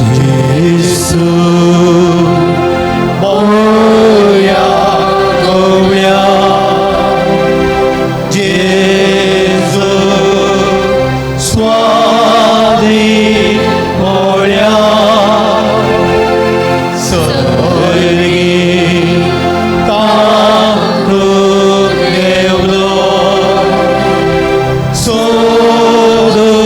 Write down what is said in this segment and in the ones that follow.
예수 모여 오며 예수 소리 모여 소리 강국에 울어 소도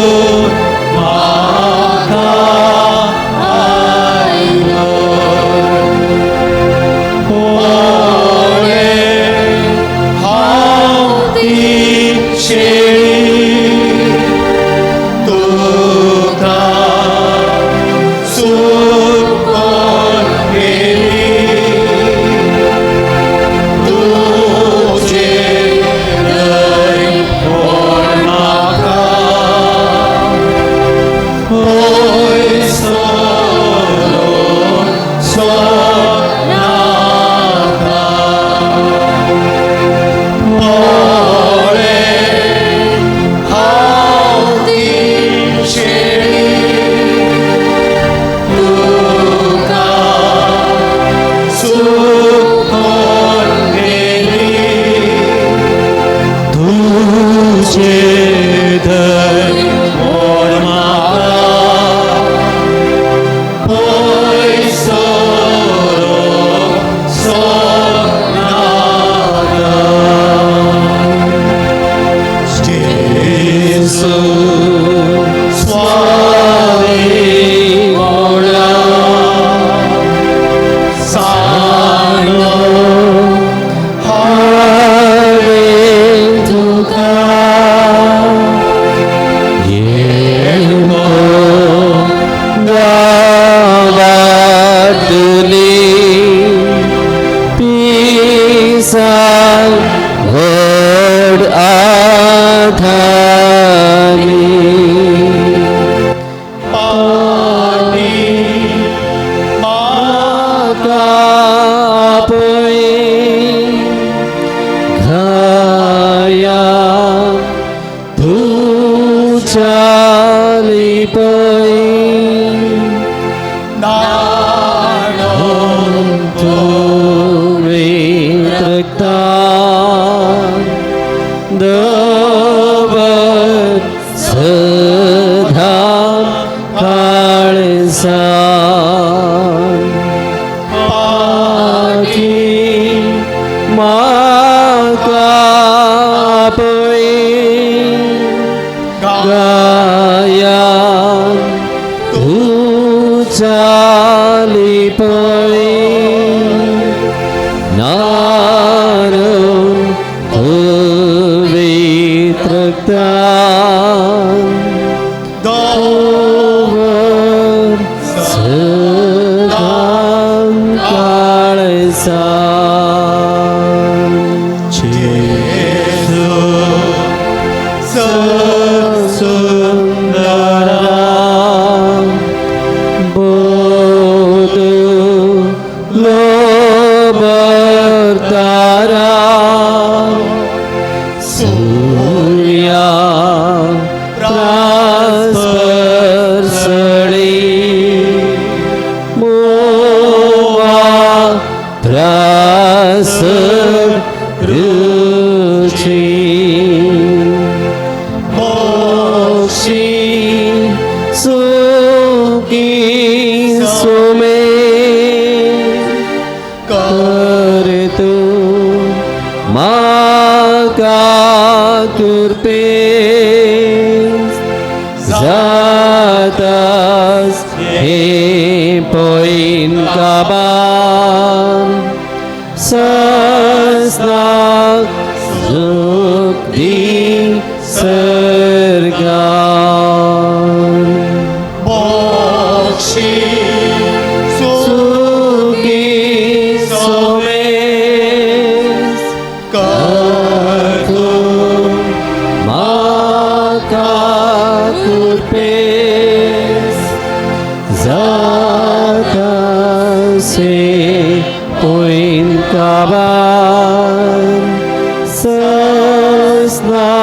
Sesna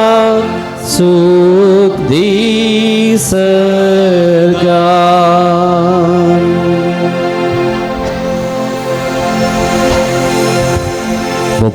sukdi serga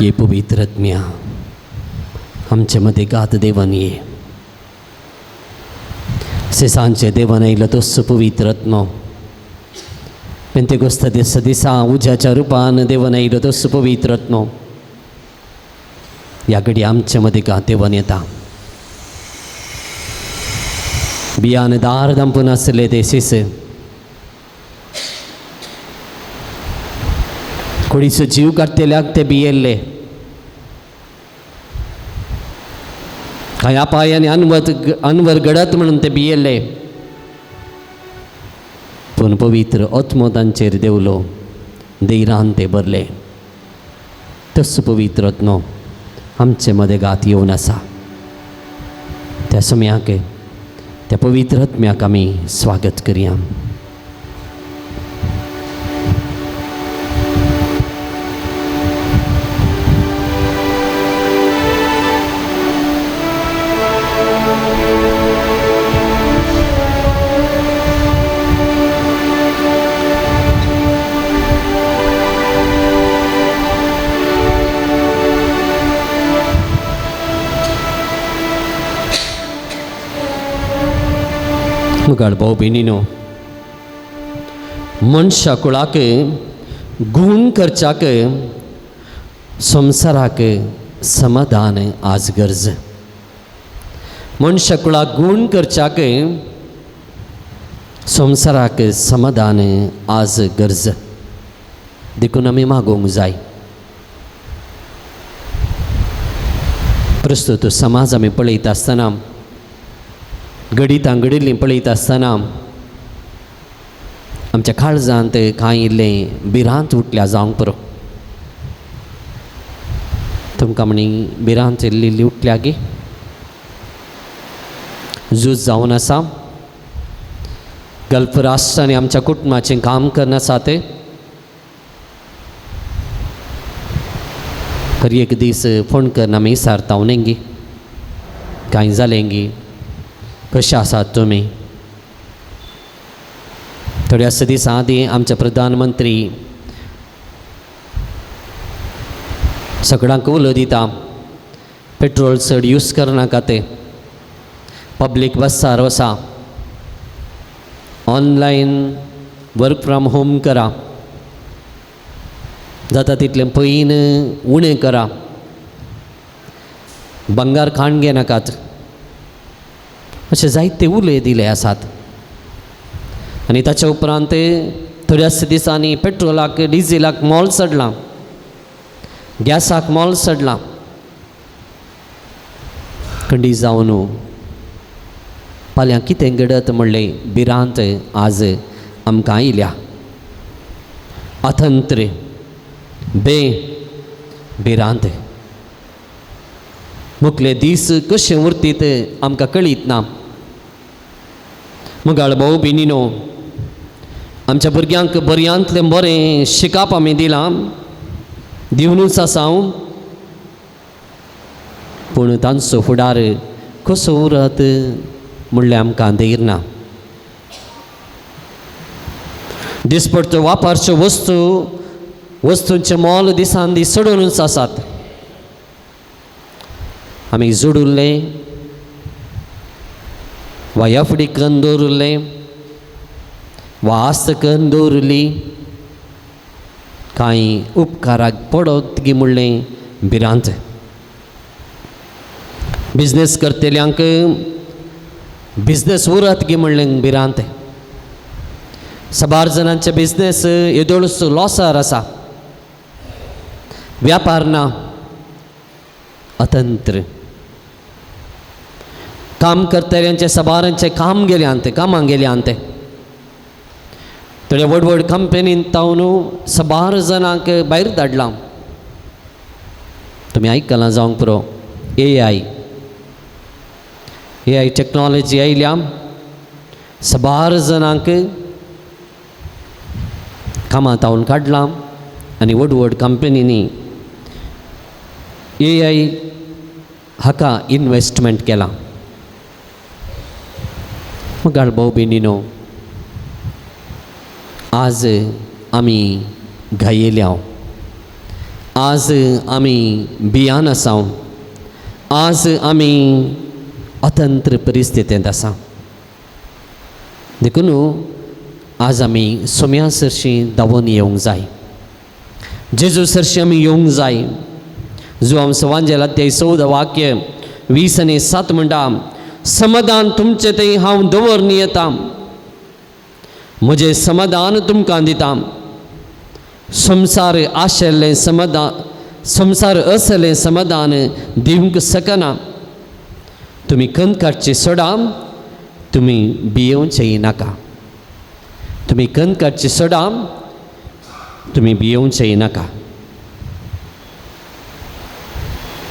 ये पवित्र आत्म्या आमचे मध्ये गात देवान ये सेसांचे देवान आयलो तोच पवित्र आत्मो पेंतेकोस्त दिसा उज्याच्या रूपान देवान आयलो तोच पवित्र आत्मो या घडी आमच्या मध्ये गात देवान येता बियान दार दांपून आसले ते शिस कोणीचो जीव काडटेल्याक ते भियेल्ले कांय अपायानी अनवर घडत म्हणून ते भियेल्ले पूण पवित्र आत्मो तांचेर देवलो धैर्यान ते भरले तस पवित्र आत्मो आमचे मध्ये गात येवन आसा त्या समयाक त्या पवित्र आत्म्याक आमी स्वागत करया मुगाळ भाऊ भयणीनो मनशा कुळाक गुण करच्याक संवसाराक समाधान आज गरज मनशा कुळाक गुण करच्याक संवसाराक समाधान आज गरज देखून आमी मागोवंक जाय प्रस्तुत समाज आमी पळयत आसतना घडी तांगडिल्लीं पळयत आसतना आमच्या काळजांत कांय इल्लें भिरांत उठल्या जावंक पुरो तुमकां म्हणी भिरांत इल्ली उठल्या गे झूज जावन आसा गल्फ राष्ट्रांनी आमच्या कुटुंबाचें काम करन आसा ते खरी एक दीस फोन करून आमी विचारतां गे कांय जालें गे कशे आसात तुमी थोड्याच दिसां आदीं आमचे प्रधानमंत्री सगळ्यांक उलो दिता पेट्रोल चड यूज करनाका ते पब्लीक बसार वसा ऑनलायन वर्क फ्रॉम होम करा जाता तितलें पयन उणें करा बंगार खाण घेनाकात अशे जायते उलय दिले आसात आनी ताच्या उपरांत थोड्याच दिसांनी पेट्रोलाक डिझेलाक मोल चडलां गॅसाक मोल चडलां खंडी जावन फाल्यां कितें घडत म्हणलें भिरांत आज आमकां आयल्या अतंत्र भिरांत मुखले दीस कशे उरतीत आमकां कळीत ना मुगाळ भाऊ भयणीनो आमच्या भुरग्यांक बऱ्यांतलें बरें शिकप आमी दिलां दिवनूच आसा पूण तांचो फुडार कसो उरत म्हणलें आमकां धैर्य ना दिसपट्टो वापरच्यो वस्तूंचें मोल दिसान दीस चडूनच आसात आमी जोडुल्ले वा एफडी करून दवरुल्ले वा आस्त करून दवरुली कांय उपकाराक पडत गी म्हणलें भिरांत बिजनेस करतल्यांक बिजनेस उरत गी म्हणलें भिरांत साबार जाणांचे बिजनेस येदोळूच लॉसार आसा व्यापार ना अतंत्र काम करतल्यांचे साबारांचे काम गेले आंते कामां गेले आंते थोड्या व्हड व्हड कंपनीन तावन साबार जाणांक भायर धाडलां तुमी आयकलां जावंक पुरो AI टेक्नॉलॉजी आयल्या साबार जाणांक कामां तावन काडलां आनी व्हड व्हड कंपनींनी AI हाका इन्वेस्टमेंट केलां मुगाळ भाऊ भयणीनो आज आमी घायेल्या आज आमी भियान आसा, आज आमी अतंत्र परिस्थितींत आसा. देखून आज आमी सोम्या सरशीं धांवून येवंक जाय, जेजू सरशीं आमी येवंक जाय. जो आमचो वांजेला ते 14 वाक्य 20 आनी 7 म्हणटा, समाधान तुमचे थंय हांव दवरून येता, म्हजें समाधान तुमकां दिता. संवसार आशिल्लें समाधान, संवसार असलें समाधान दिवंक शकना. तुमी खंत काडची सोडा, तुमी भियेवचेय नाका. तुमी खंत काडची सोडा, तुमी भियेवचेय नाका.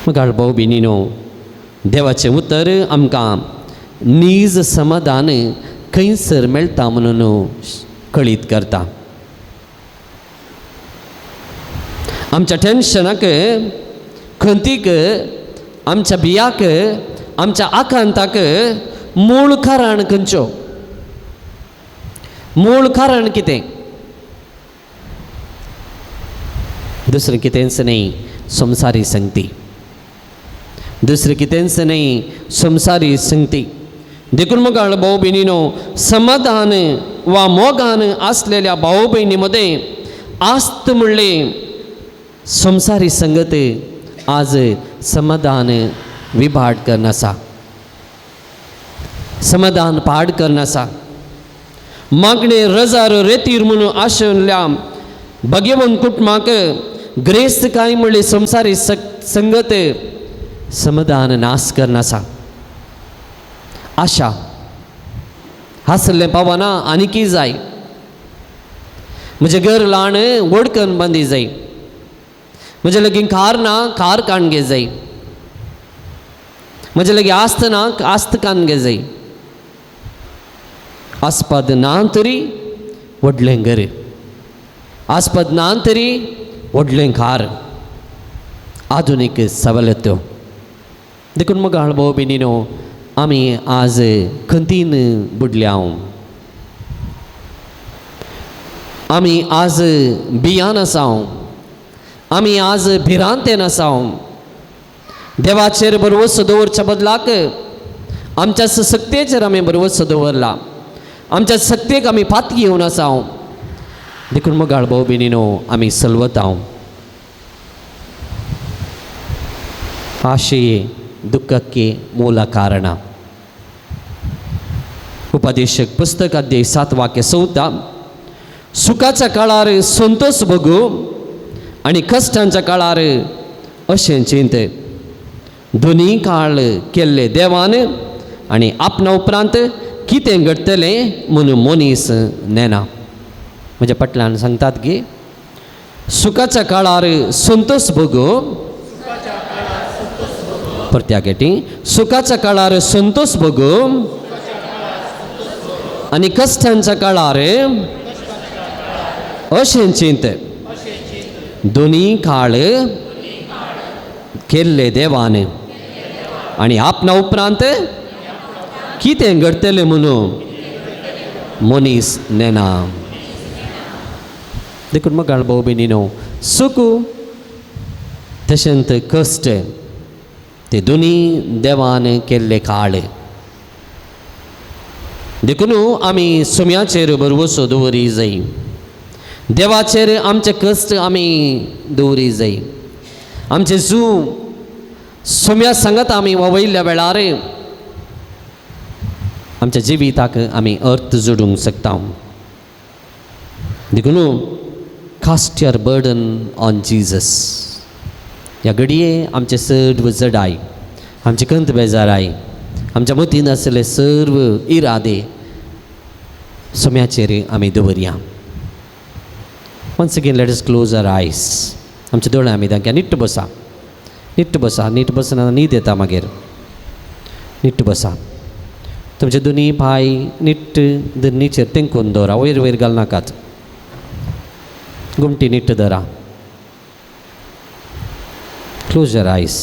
मगाळ भाऊ भयणीनो, देवाचें उतर आमकां नीज समाधान खंयसर मेळटा म्हणून कळीत करता. आमच्या टेन्शनाक, खंतीक, आमच्या भियाक, आमच्या आकांताक मूळ कारण खंयच्यो? मूळ कारण कितें? दुसरें कितेंच न्ही, संवसारी संगती. दुसरें कितेंच न्ही, संवसारी संगती. देखून मगाळ भाऊ भयणीनो, समाधान वा मोगान आसलेल्या भाऊ भयणी मदें आस्त म्हणलें संवसारी संगत आज समाधान विभाड करनासा, समाधान पाड करनासा. मागणे रजार रेतीर म्हणून आशिल्ल्या भगवंत कुटुंबाक ग्रेस्त काय म्हणले संवसारी संगत समाधान नाश करनासा. आशा हासलें पावना, आनीकी जाय. म्हजें घर ल्हान वडकन बांदी जाय. म्हजे लागीं कार ना, कार काणगे जाय. म्हजे लागीं आस्त ना, आस्त काणगे जाय. आस्पद ना तरी व्हडलें घर, आस्पद ना तरी व्हडलें कार, आधुनीक सवलत्यो. देखून मगाळ भाऊ भयणीनो, आमी आज खंतीन बुडल्या. आमी आज भियान आसा, आमी आज भिरांतेन आसा. देवाचेर भरवंसो दवरच्या बदलाक आमच्या सक्तेचेर आमी भरवंसो दवरला. आमच्या सक्तेक आमी फातकी येवन आसा. देखून मगाळ भाऊ भयणीनो, आमी सलवता. आशये दुःखಕ್ಕೆ ಮೂಲ ಕಾರಣ. उपदेशक पुस्तक अध्याय 7 वाक्य 14. सुखाच्या काळार संतोष भोगू आणि कष्टांच्या काळार अशें चिंत. दोनी काळ केल्ले देवान आणि आपणा उपरांत कितें घडटलें म्हणून मनीस नेना. म्हज्या पटल्यान सांगतात की सुखाच्या काळार संतोष भोगू, परत्याकेटी सुखाच्या काळार संतोष भोगू आणि कष्टांच्या काळार अशें चिंत. दोनी काळ केल्ले देवान आणि आपणा उपरांत कितें घडटलें म्हणून मनीस नेना. देखून मगाळ भाऊ भयणीनो, सूख तशेंच कश्ट ते दोनी देवान केल्ले काळ. देखून आमी सोम्याचेर भरवंसो दवरी जाय. देवाचेर आमचे कश्ट आमी दवरी जाय. आमचे जू सोम्या सांगत आमी वयल्या वेळार आमच्या जिविताक आमी अर्थ जोडूंक शकता. देखून cast your burden on Jesus. ह्या घडये आमचे सर्व जडाय, आमचे खंत बेजाराय, आमच्या मतीन आसले सर्व इरादे सोम्याचेर आमी दवरया. Once again let us close our eyes. आमचे दोळे आमी धांक्या. नीट बसा, नीट बसा. नीट बसना न्हीद येता मागीर. नीट बसा. तुमचे दोनी पाय नीट धरणीचेर तेंकून दवरा. वयर वयर घाल नाकात. घुमटी नीट धरा. Close your eyes.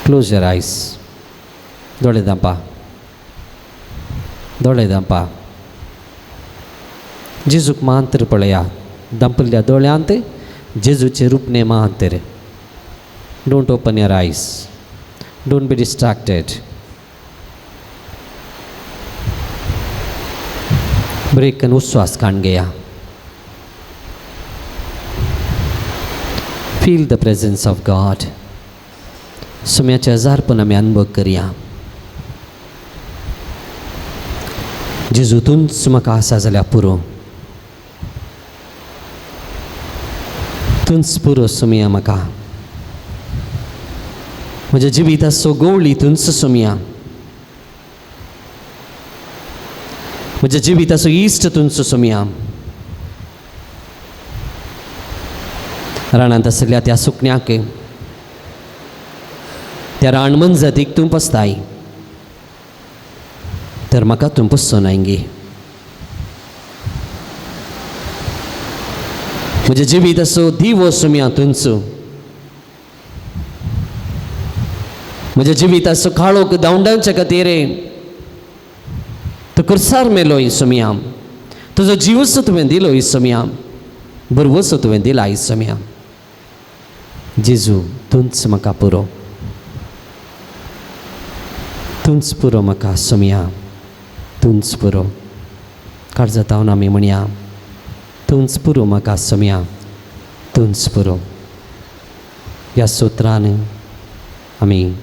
Close your eyes. दोळे धांपा. दोळे धांपा. जेजूक मात्र पळया. दंपल्ल्या दोळ्यांत जेजूचे रूप नेमा अंतरे. Don't open your eyes, don't be distracted. ब्रेक कन उच्छ्वास काढ घेया. Feel the presence of God. सुम्याचे हजारपण आम्ही अनुभव करूया. जेजूतूनच म्हाका आसा जाल्यार पुरो. तुंच पुरो सुमया म्हाका. म्हज्या जिविताचो गवळी तुंच सुमया. म्हज्या जिविताचो इश्ट तुंच सुमया. रानांत आसल्या त्या सुकण्याक, त्या रानमंजतीक तूं पसताय, तर म्हाका तूं पसो नायंगी. म्हज्या जिविताचो दिवो सुमया तुंचो. म्हज्या जिविताचो काळोख धांवडावचे खातीर तूं कुर्सार मेलो सुमया. तुजो जीवसो तुवें दिलो सुमया. बरवसो तुवें दिला सुमया. जेजू तुंच म्हाका पुरो. तुंच पुरो म्हाका सुमया. तुंच पुरो. काळजांत हांव आमी म्हणया, तुंच पुरो म्हाका सुमया. तुंच पुरो. ह्या सुत्रान आमी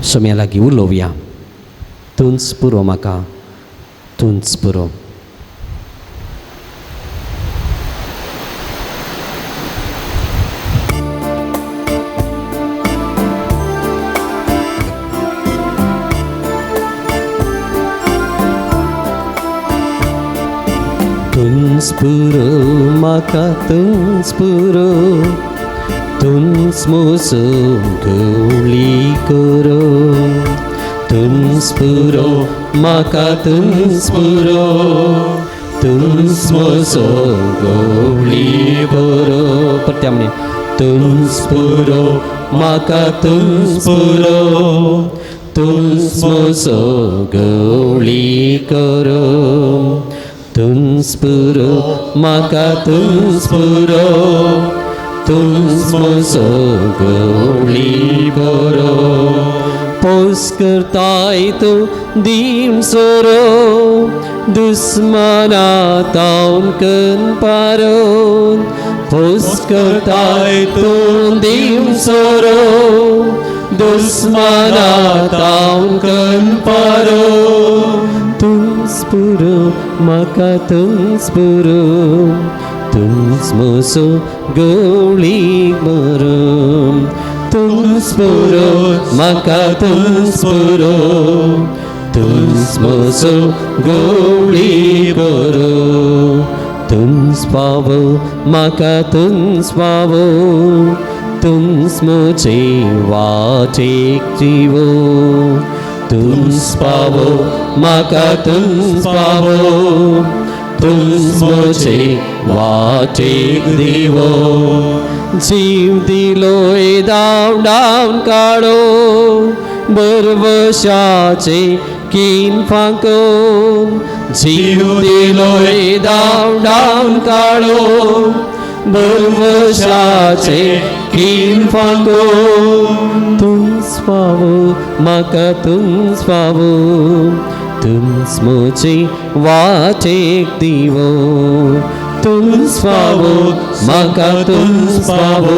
सुमया लागीं उलोवया. तुंच पुरो म्हाका. तुंच पुरो. तुंच पुरो म्हाका. तुंच पुरो. तुंच मोसो गवळी करो. तुंच पुरो म्हाका. तुंच पुरो. तुंच मोसो गवळी करो. परत्या म्हणे. तुंच पुरो म्हाका. तुंच पुरो. तुंच मोसो गवळी करो. तुंच पुरो म्हाका. तुंच पुरो. तुंच मोसो गवळी बरो. पोस करताय तूं दीम सोरो. दुस्मानांत हांव कन पारो. पोस करताय तूं दीम सोरो. दुस्मानांत हांव कन पारो. तुंच पुरो म्हाका. तुंच पुरो. तुंच मोसो गवळी बरो. तुंच पुरो म्हाका. तुंच पुरो. तुंच मोसो गवळी बरो. तुंच पावो म्हाका. तुंच पावो. तुंच मोचे वाटेक जिवो. तुंच पावो म्हाका. तुंच पावो. तुंच मोचे वाटेक दिवो. जीव दिलोय धांवडावन काडो. बरवशाचे कीन फांकोन. जीव दिलोय धांवडावन काडो. बरवशाचे कीन फांकोन. तुंच पावो म्हाका. तुंच पावो. तुंच मोचे वाटेक दिवो. तुंच पावो म्हाका. तुंच पावो.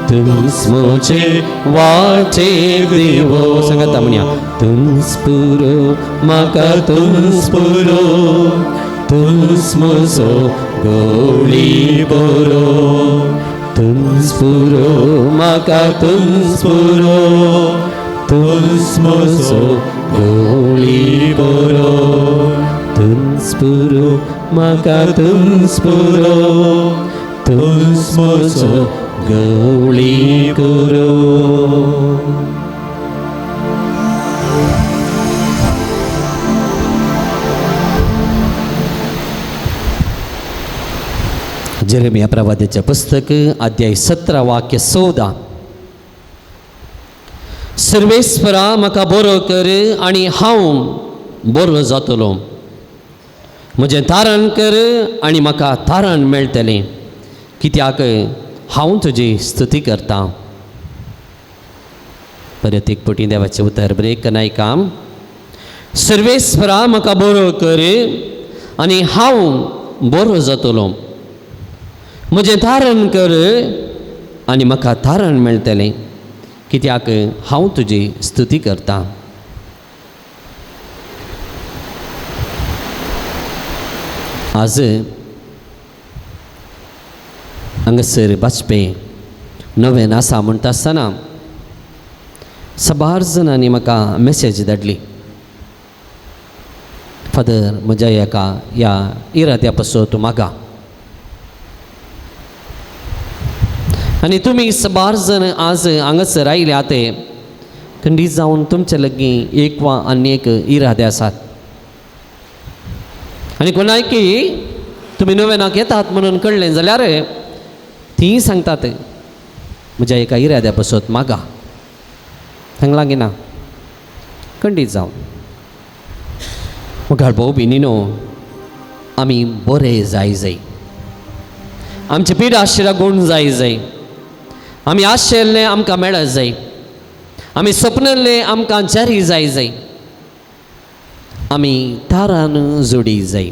तुंच मोचे वाटेक दिवो. सांगात म्हणया. तुंच पुरो म्हाका. तुंच पुरो. तुंच मोसो गवळी बरो. तुंच पुरो म्हाका. तुंच पुरो. तुंच मोसो गवळी बरो. तुंच पुरो म्हाका. तुंच पुरो. तुंच मोसो गवळी करो. जेरेमिया प्रवाद्याचे पुस्तक अध्याय 17 वाक्य 14. सर्वेस्परा म्हाका बरो कर आनी हांव बरो जातलो. म्हजें तारण कर आनी म्हाका तारण मेळटलें, कित्याक हांव तुजी स्तुती करतां. परत एक पटी देवाचें उतर ब्रेक नायकाम. सर्वेस्परा म्हाका बरो कर आनी हांव बरो जातलो. म्हजें तारण कर आनी म्हाका तारण मेळटलें, कित्याक हांव तुजी स्तुती करतां. आज हांगासर बाचपें नवें आसा म्हणटा आसतना साबार जाणांनी म्हाका मॅसेज धाडली. फादर, म्हज्या ह्या इराद्या पासून तूं मागा. आनी तुमी साबार जण आज हांगासर आयल्या ते खंडीत जावन तुमचे लागीं एक वा आनी एक इरादे आसात. आनी कोणायकी तुमी नवेनाक येतात म्हणून कळ्ळें जाल्यार तीं सांगतात म्हज्या एका इराद्या पासून मागा. हांगा लागीं ना, खंडीत जावन. मुखार भाऊ भयणीनो, आमी बरे जाय. आमचे पीड आशिरा गूण जाय. आमी आशेल्लें आमकां मेळत जाय. आमी सपनल्लें आमकां जारी जाय. आमी तारान जोडी जाय.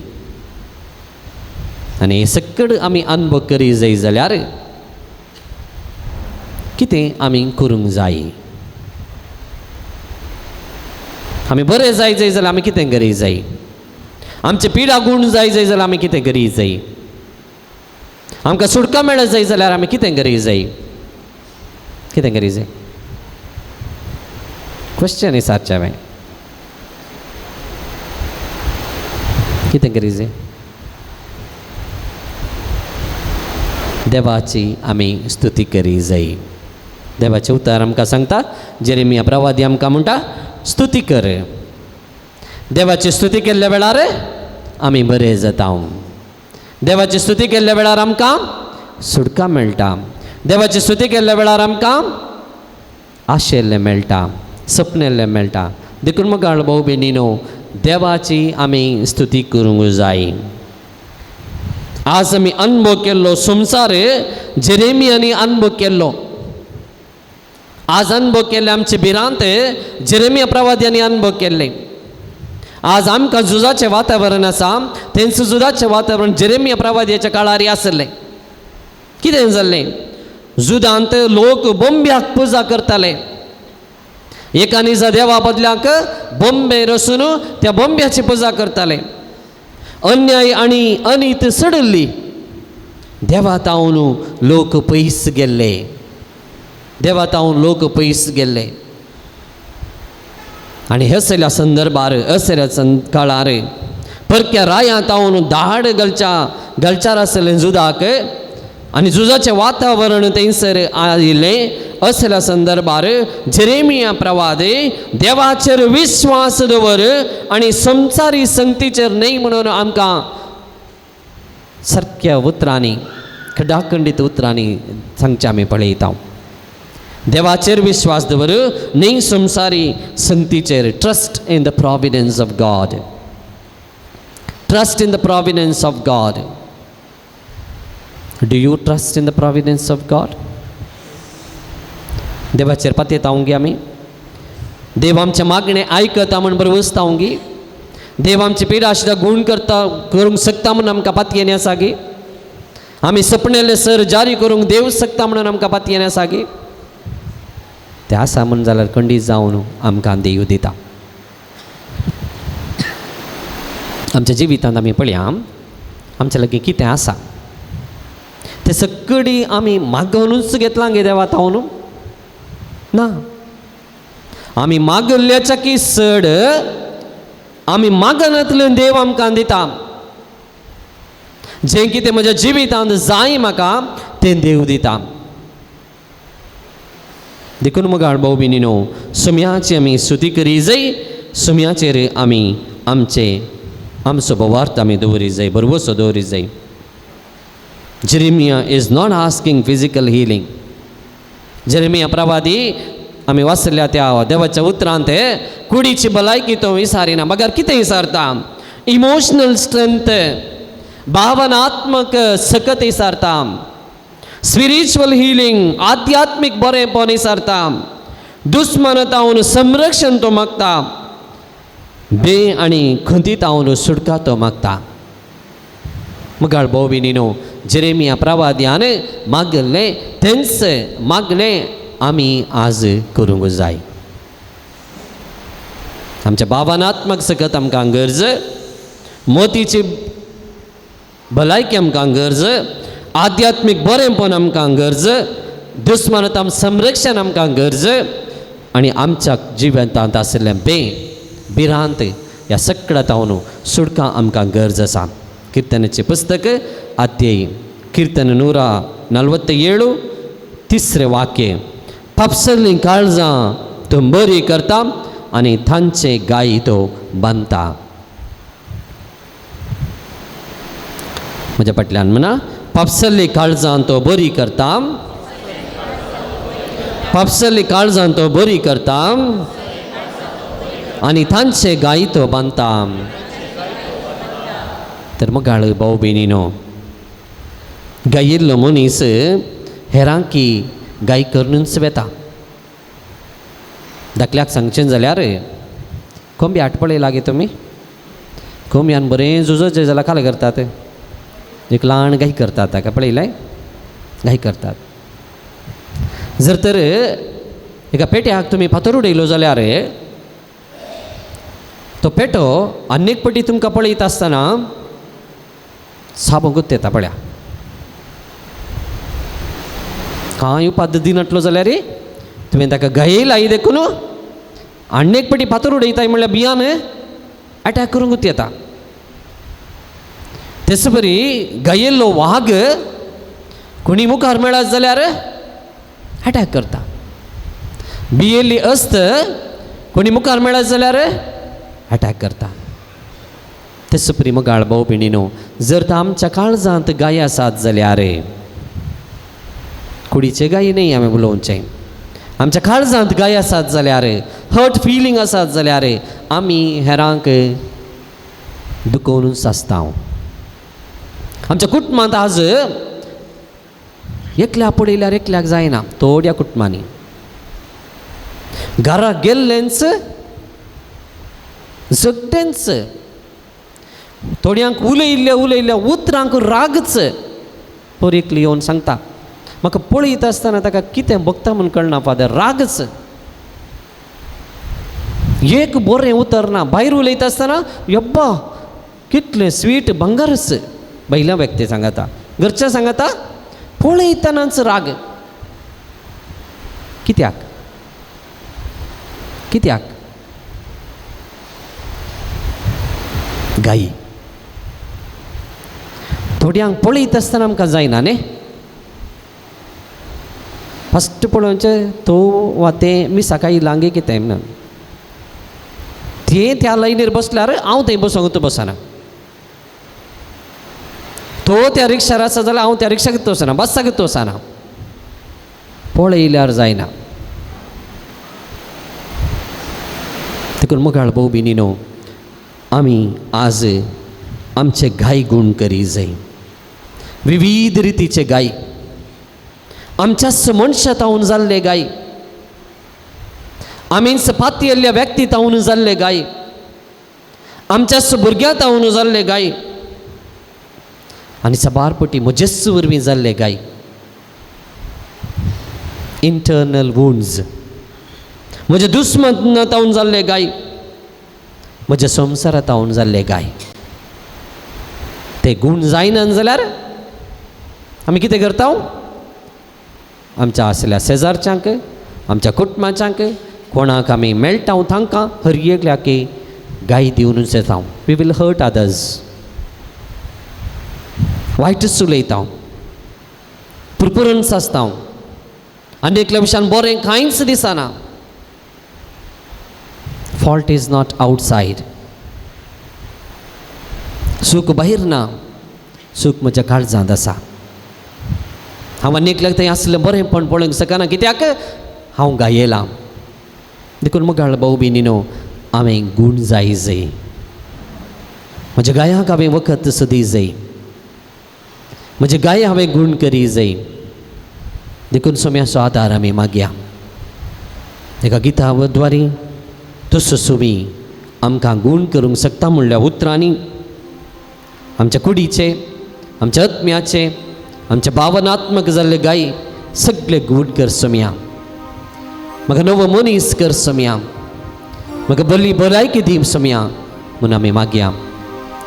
आनी सकड आमी अनुभव करी जाय जाल्यार कितें आमी करूंक जाय. आमी बरें जाय जाल्यार आमी कितें करी जाय. आमचे पिडा गूण जाय जाल्यार आमी कितें करी जाय. आमकां सुटका मेळत जाय जाल्यार आमी कितें करी जाय. कितें करी जाय. क्वेश्चन विचारचें हांवें. कितें करी जाय. देवाची आमी स्तुती करी जाय. देवाचें उतर आमकां सांगता, जेरेमिया प्रवादी आमकां म्हणटा, स्तुती कर. देवाची स्तुती केल्ल्या वेळार आमी बरे जाता. देवाची स्तुती केल्ल्या वेळार आमकां सुटका मेळटा. देवाची स्तुती केल्ल्या वेळार आमकां आशेल्लें मेळटा, सपनेल्लें मेळटा. देखून मुखार भाऊ भयणीनो, देवाची आमी स्तुती करूंक जाय. आज आमी अनुभव केल्लो संवसार जेरेमियानी अनुभव केल्लो. आज अनुभव केल्ले आमचे भिरांत जेरेमिया प्रवाद्यांनी अनुभव केल्ले. आज आमकां झुजाचें वातावरण आसा, तेंचें झुजाचें वातावरण जेरेमिया प्रवाद्याच्या काळार आसलें. कितें जाल्लें. झुजांत लोक बोंब्याक पुजा करताले. एका निजा देवा बदल्याक बोंबे रचून त्या बोंब्याची पुजा करताले. अन्याय आनी अनीत सडल्ली. देवातावन लोक पयस गेल्ले. देवातावन लोक पयस गेल्ले. आनी असल्या संदर्भार असल्या काळार परक्या रायांतावन दाड गलचार आसलें झुजाक आनी झुजाचें वातावरण थंयसर आयिल्लें. असल्या संदर्भार जेरेमिया प्रवादी देवाचेर विश्वास दवर आनी संवसारी संगतीचेर न्हय म्हणून आमकां सारक्या उतरांनी, खडाखंडीत उतरांनी सांगचें आमी पळयता. देवाचेर विश्वास दवर, न्हय संवसारी संगतीचेर. Trust in the providence of God. Trust in the providence of God. Do you trust in the providence of God. देवाचेर पातयेतावंगी आमी. देव आमचे मागणें आयकता म्हण बरवस्तावंगी. देव आमची पिडा आशिल्ल्या गूण करूंक शकता म्हणून आमकां पातयेन आसा गी. आमी सपनेले सर जारी करूंक देव शकता म्हणून आमकां पातयेन आसा गी. तें आसा म्हण जाल्यार खंडीत जावन आमकां देव दिता. आमच्या जिवितांत आमी पळया, आमच्या लागीं कितें आसा तें सगळी आमी मागूनच घेतलां गे देवा तावन ना. आमी मागल्ल्याच्या की चड आमी मागनांतल्यान देव आमकां दिता. जें कितें म्हज्या जिवितांत जाय म्हाका तें देव दिता. देखून मुखार भाऊ भयणीनो, सुमयाची आमी स्तुती करी जाय. सुमयाचेर आमी आमचो बोवार्थ आमी दवरी जाय, बरवसो दवरी जाय. Jeremiah is not asking physical healing. Jeremiah प्रवादी आमी वाचल्या त्या देवाच्या उतरांत कुडीची भलायकी तो विचारिना. बगर कितें विचारता. इमोशनल स्ट्रेंथ भावनात्मक सकते सारता स्पिरिच्युअल हिलिंग आध्यात्मिक बरेपणी सारता दुस्मनतावन संरक्षण तो मागता बे आणि खंतीतावन सुटका तो मागता मगाळ भाऊ भयणीनो जेरेमिया प्रवाद्यान मागले तेंच मागले आमी आज करूंक जाय आमच्या भावनात्मक सकत आमकां गरज मोतीची भलायकी आमकां गरज आध्यात्मिक बरेंपण आमकां गरज दुस्मनता संरक्षण आमकां गरज आनी आमच्या जिवितांत आशिल्लें भिरांत ह्या सगळ्यां सुटका आमकां गरज आसा कीर्तनाचें पुस्तक अध्याय कीर्तन 147 तिसरें वाक्य पापसरलीं काळजां तो बरी करता आनी तांचे गायी तो बांदता म्हज्या फाटल्यान म्हणा पापसरलीं काळजां तो बरी करता पापसरलीं काळजां तो बरी करता आनी तांचे गायी तो बांदता तर मगाळ भाऊ भयणीनो गायिल्लो मनीस हेरांकी गाय करूनच वेता धाकल्याक सांगचें जाल्यार कोंबी आटपळे लागे तुमी कोंबयान बरें झुजत जाल्यार काल करतात एक ल्हान गाय करतात ताका पळयलें गाय करतात जर तर एका पेट्याक तुमी फातर उडयलो जाल्यार तो पेटो अनेक पटी तुमकां पळयत आसतना साबंगूत येता पळया कांय उपाद दिनाटलो जाल्यार तुवें ताका गाये लाई देखून अनेक पटी फातर उडयताय म्हणल्यार बियान अटॅक करूंकूच येता तेच बरी गायेल्लो वाघ कोणी मुखार मेळत जाल्यार अटॅक करता भियेल्ली अस्त कोणी मुखार मेळत जाल्यार अटॅक करता तेच परी मगाळ भाऊ भयणीनो जर तर आमच्या काळजांत गाय आसात जाल्यार कुडीचे गायी न्ही आमी उलोवचें आमच्या काळजांत गाय आसात जाल्यार हर्ट फिलींग आसात जाल्यार आमी हेरांक दुखोवनूच आसता आमच्या कुटुंबांत आज एकल्या पडयल्यार एकल्याक जायना थोड्या कुटुंबांनी घरा गेल्लेंच जगटेंच थोड्यांक उलयल्ल्या उतरांक रागच पोरेकली येवन सांगता म्हाका पळयत आसतना ताका कितें बगता म्हूण कळना फादर रागच एक बरें उतर ना भायर उलयता आसतना यब्बा कितलें स्वीट बंगारच बैला व्यक्ती सांगता घरच्या सांगता पळयतनाच राग कित्याक कित्याक गायी थोड्यांक पळयत आसतना आमकां जायना न्ही फस्ट पळोवचें तो वा तें मी सकाळी लांगे कितें म्हणून ते त्या लायनीर बसल्यार हांव थंय बसोंक बसना तो त्या रिक्षार आसा जाल्यार हांव त्या रिक्षाक वचना बसाक वचना पळयल्यार जायना देखून मगाळ भाऊ भयणीनो आमी आज आमचे गाय गूण करी जाय विविध रितीचे गाय आमच्याच मनशातावन जाल्ले गाय आमीच पातयेल्ल्या व्यक्तीतावन जाल्ले गाय आमच्याच भुरग्यातावन जाल्ले गाय आनी सबारपटी म्हजेच वरवीं जाल्ले गाय इंटरनल वुंड्स म्हज्या दुस्मनतावन जाल्ले गाय म्हज्या संवसारातावन जाल्ले गाय ते गूण जायना जाल्यार आमी कितें करता आमच्या आसल्या शेजारच्यांक आमच्या कुटुंबाच्यांक कोणाक आमी मेळटा तांकां हर एकल्याक गाय दिवनूच येता वी वील हर्ट अदर्स वायटच उलयता पुरपुरन्स आसता आनी एकल्या विशयान बरें कांयच दिसना फॉल्ट इज नॉट आउटसायड सूख भायर ना सूख म्हज्या काळजांत आसा हांव आनी एकल्याक थंय आसलें बरेंपण पळोवंक शकना कित्याक हांव गायेलां देखून मगाळ भाऊ भयणीनो हांवें गूण जाय म्हज्या गायांक हांवें वखद सदी जाय, म्हजे गाय हांवें गूण करी जाय. देखून सोम्याचो आदार आमी मागया. एका गिता द्वारे तसो सोमी आमकां गूण करूंक शकता म्हणल्या उतरांनी आमच्या कुडीचे, आमच्या आत्म्याचे, आमच्या भावनात्मक जाल्ले गाय सगळे गूण कर सोम्या. म्हाका नवो मनीस कर सोम्या. म्हाका बरी भलायकी दी सोम्या म्हणून आमी मागया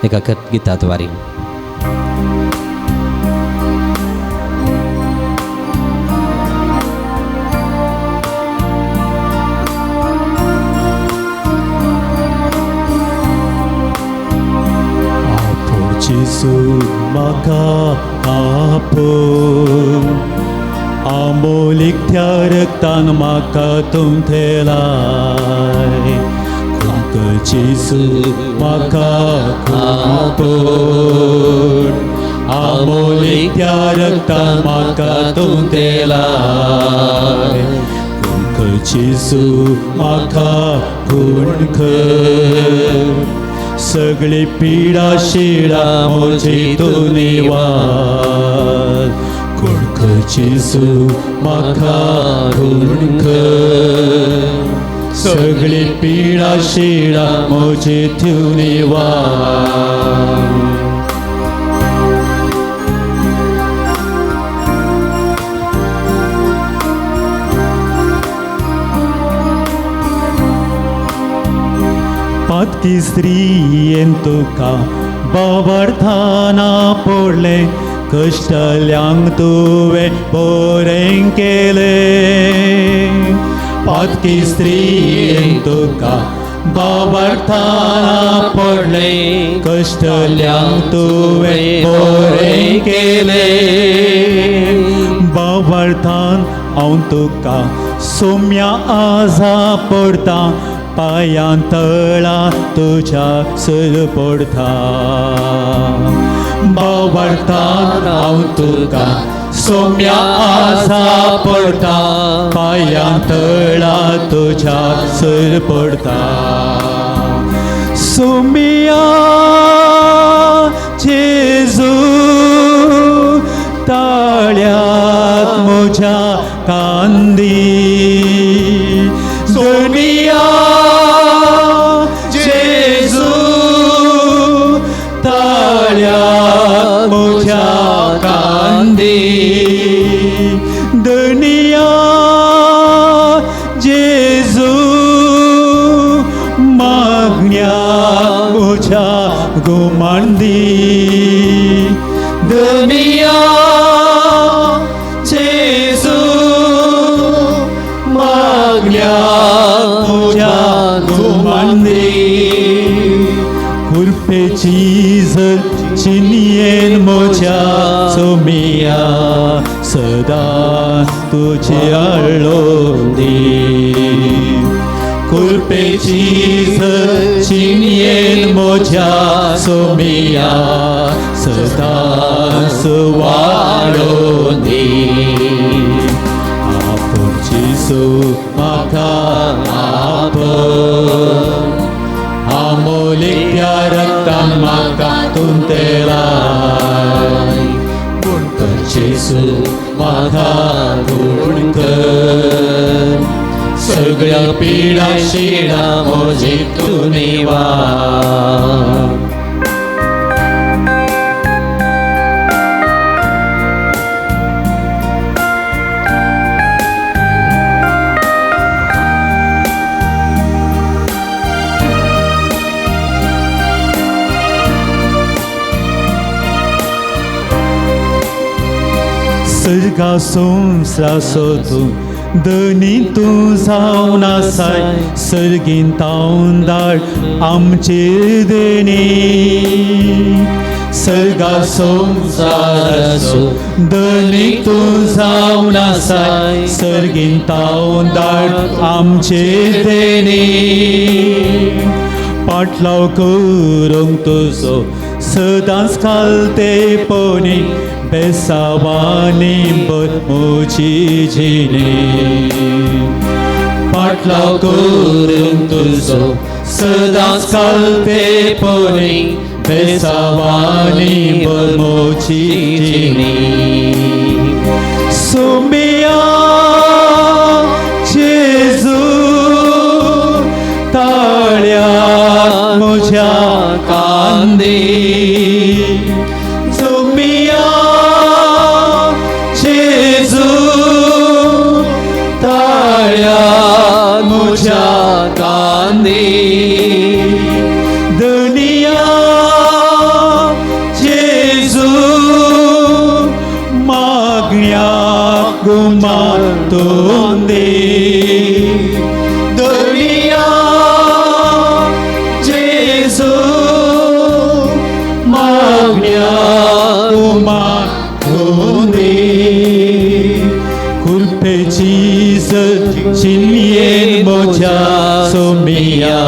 एका गिता द्वारे. जेजू म्हाका आपोवन आमोलीक त्या रक्तान म्हाका तुम थेलाय. जेजू म्हाका आपोवन आमोलीक त्या रक्तान म्हाका तुम थेलाय. जेजू म्हाका गूण कर, सगळी पिडा शिडा म्हजी तूं निवार. कुणक जेजू म्हाका गूण कर, सगळी पिडा शिडा म्हजी तूं निवार. पातकी स्त्रीयेन तुका बाबार्थाना पडले, कश्टल्यांक तुवें बरें केलें. पातकी स्त्रीयेन तुका बाबार्थाना पडले, कश्टल्यांक तुवें बरें केलें. बाबार्थान हांव तुका सोम्या आजा पडटा, पांयां तळा तुज्या सर पडटा. बाबार्थान हांव तुका सोम्या आजा पडटा, पांयां तळा तुज्या सर पडटा. सोम्या जेजू ताळ्यात म्हज्या कांदी. सोम्या जेजू ताळ्यात म्हज्या कांदी. दुनिया जेजू मागण्या म्हज्या गुमांदी. दुनिया जेजू मागण्या म्हज्या गुमांदी. कुरपेची जर चिनयेन म्हज्या सोमिया, सदां तुजी आळोंदी. कुरपेची जर चिनयेन म्हज्या सोमिया, सदां वाळोंदी. आपूण जेजू म्हाका आपोवन आमोलीक त्या रक्तान म्हाका तुम थेलाय. गूण कर जेजू म्हाका गूण कर, सगळ्या पिडा शिडा म्हजी तूं निवार. सर्गा संवसार सोदून दोनी तूं जावन आसाय. सर्गीन तावन धाड आमचेर देणी. सर्गा संवसार दोनी तूं जावन आसाय. सर्गीन तावन धाड आमचेर देणी. पाटलाव करूंक तुजो सदांच खालतेपणी, बेसावानी बद म्हजी जिणी. पाटलाव करूंक तुजो सदांच खालतेपणी, बेसावानी मोची जिणी सुमिया जेजू ताळ्या म्हज्या कांदे सुमिया जेजू ताळ्या म्हज्या कांदे दुनिया जेजू मागण्याक मातून दे दुनिया जेजू मागण्याक मातून दे कुल्पेची चिन्येन म्हज्या सोमिया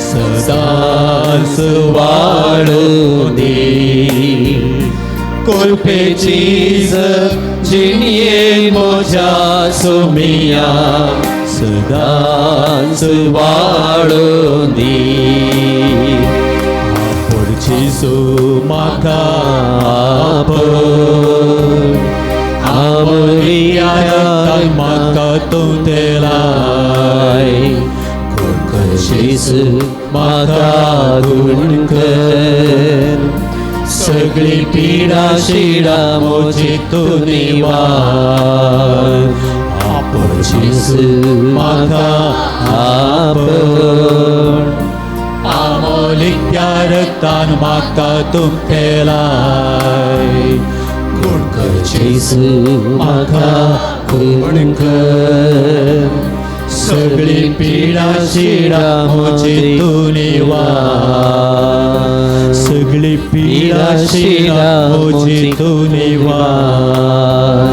सदांच वाडू दे कुल्पेची चिन्येन म्हज्या सोमिया सदांच वाडू दे आपूण जेजू म्हाका आपूण आमोलियान म्हाका तूं तेलाय जेजू म्हाका गुण कर सगळी पिडा शिडा म्हजी तूं निवार आपूण जेजू म्हाका आपूण आमोलीक त्या रक्तान म्हाका तूं केलाय गुण कर जेजू म्हाका गुण कर सगळी पिडा शिडा म्हजी तूं निवार सगळी पिडा शिडा म्हजी तूं निवार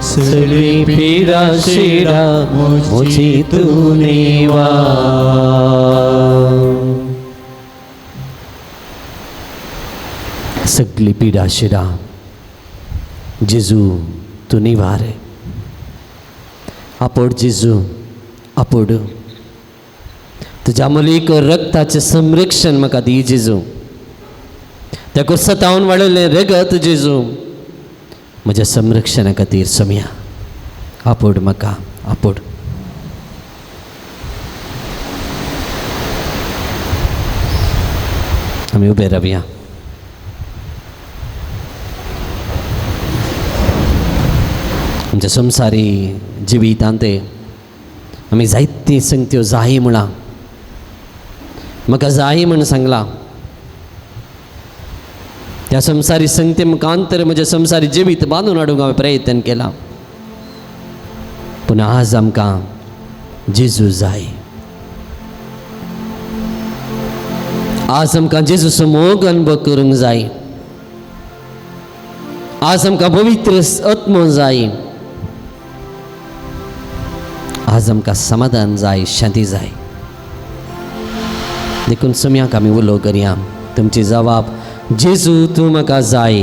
सगळी पिडा शिडा म्हजी तूं निवार सगळी पिडा शिडा जेजू तूं निवार आपोड जेजू आपोड तुज्या अमोलीक रक्ताचें संरक्षण म्हाका दी जेजू तेका सतावन वाडयलें रगत जेजू म्हज्या संरक्षणा खातीर सोम्या आपोड म्हाका आपोड आमी उबे रावया आमच्या संवसारी जिवितांत आमी जायती संगत्यो जाय म्हणा म्हाका जाय म्हण सांगला त्या संवसारी संगते मुखांतर म्हजें संवसारी जिवीत बांदून हाडूंक हांवें प्रयत्न केला पूण आज आमकां जेजू जाय आज आमकां जेजूचो मोग अनुभव करूंक जाय आज आमकां पवित्र आत्मो जाय आज आमकां समाधान जाय शांती जाय देखून सोम्याक आमी उलो करया तुमची जबाब जेजू तूं म्हाका जाय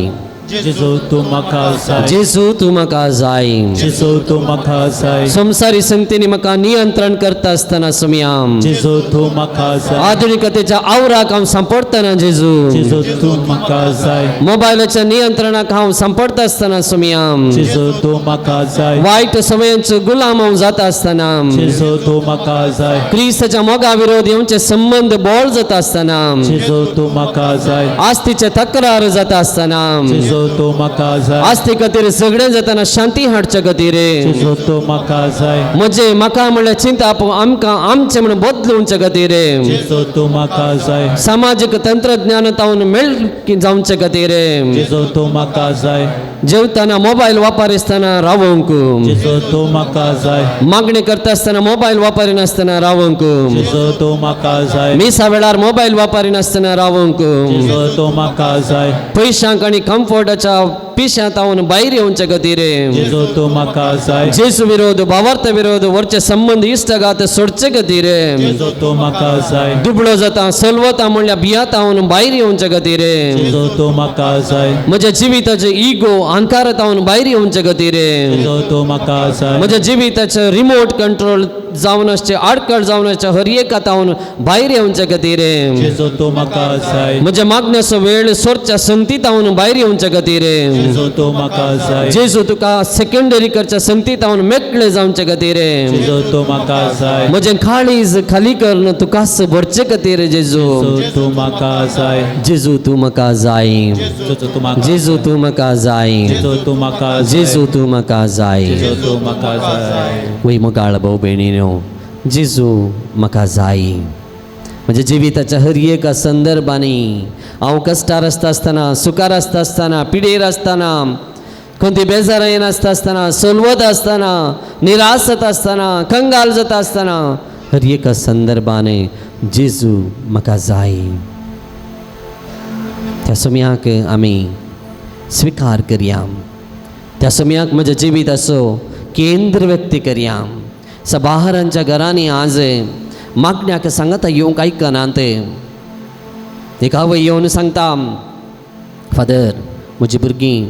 जेजू तूं म्हाका जाय जेजू तूं म्हाका जाय जेजू तूं म्हाका जाय संवसारी संगतींनी म्हाका नियंत्रण करता आसतना सोम्या जेजू तूं म्हाका जाय आधुनिकतेच्या आवराक हांव सांपडतना जेजू जेजू तूं म्हाका जाय मोबायलाच्या नियंत्रणाक हांव सांपडता आसतना सोम्या जेजू तूं म्हाका जाय वायट समयांचो गुलाम हांव जाता आसतना जेजू तूं म्हाका जाय क्रिस्ताच्या मोगा विरोध येवचे संबंध बोळ जाता आसतना जेजू तूं म्हाका जाय आस्तीचे तक्रार जाता आसतना जेजू तूं म्हाका जाय आस्ते खातीर झगडें जाताना शांती हाडचे खातीर जेजू तूं म्हाका जाय म्हजे म्हाका म्हणल्यार चिंता आमकां आमचें म्हणून बदलूंचे खातीर जेजू तूं म्हाका जाय सामाजीक तंत्रज्ञानांतल्यान मेळ जावचे खातीर जेजू तूं म्हाका जाय जेवताना मोबायल वापरस्तना रावंक जेजू तूं म्हाका जाय मागणी करता आसतना मोबायल वापरिनासतना रावंक जेजू तूं म्हाका जाय मिसा वेळार मोबायल वापरिनासतना रावंक जेजू तूं म्हाका जाय पयशांक आनी कम्फर्टाच्या पिश्यांत हांव भायर येवचे खातीर जेजू तूं म्हाका जाय जेजू विरोध भावार्थ विरोध वरचे संबंध इश्टगात सोडचे खातीर जेजू तूं म्हाका जाय दुबळो जाता सलवता म्हणल्या भियात हांव भायर येवचे खातीर जेजू तूं म्हाका जाय म्हज्या जिविताचे इगो अहंकारात हांव भायर येवचे खातीर जेजू तूं म्हाका जाय म्हज्या जिविताचे रिमोट कंट्रोल जावन आसचे आडकळ जावन आसचे हर एकात हांव भायर येवचे खातीर जेजू तूं म्हाका जाय म्हज्या मागण्याचो वेळ सोरच्या संगतीत हांव भायर येवचे खातीर जेजू तूं म्हाका जाय जेजू तुका सेकंडरी करच्या संगतीत हांव मेकळे जावचे खातीर जेजू तूं म्हाका जाय म्हजें काळीज खाली करून तुकाच भरचे खातीर जेजू जेजू तूं म्हाका जाय जेजू तूं म्हाका जाय जेजू तूं म्हाका जेजू तूं म्हाका जाय जेजू तूं म्हाका जेजू तूं म्हाका जाय जेजू तूं म्हाका जाय वय मोगाळ भाऊ भयणीनो जेजू म्हाका जाय म्हज्या जिविताच्या हर एका संदर्भांनी हांव कश्टार आसतना सुखार आसतना पिडेर आसतना खंयची बेजारायन आसतना सलवत आसतना निराश जाता आसतना कंगाल जाता आसतना हर एका संदर्भाने जेजू म्हाका जाय त्या समयाक आमी स्विकार करया त्या समयाक म्हज्या जिविताचो केंद्र व्यक्त करया सबाहरांच्या घरांनी आज मागण्याक सांगता येवंक आयकनात एक आवय येवन सांगता फादर म्हजी भुरगीं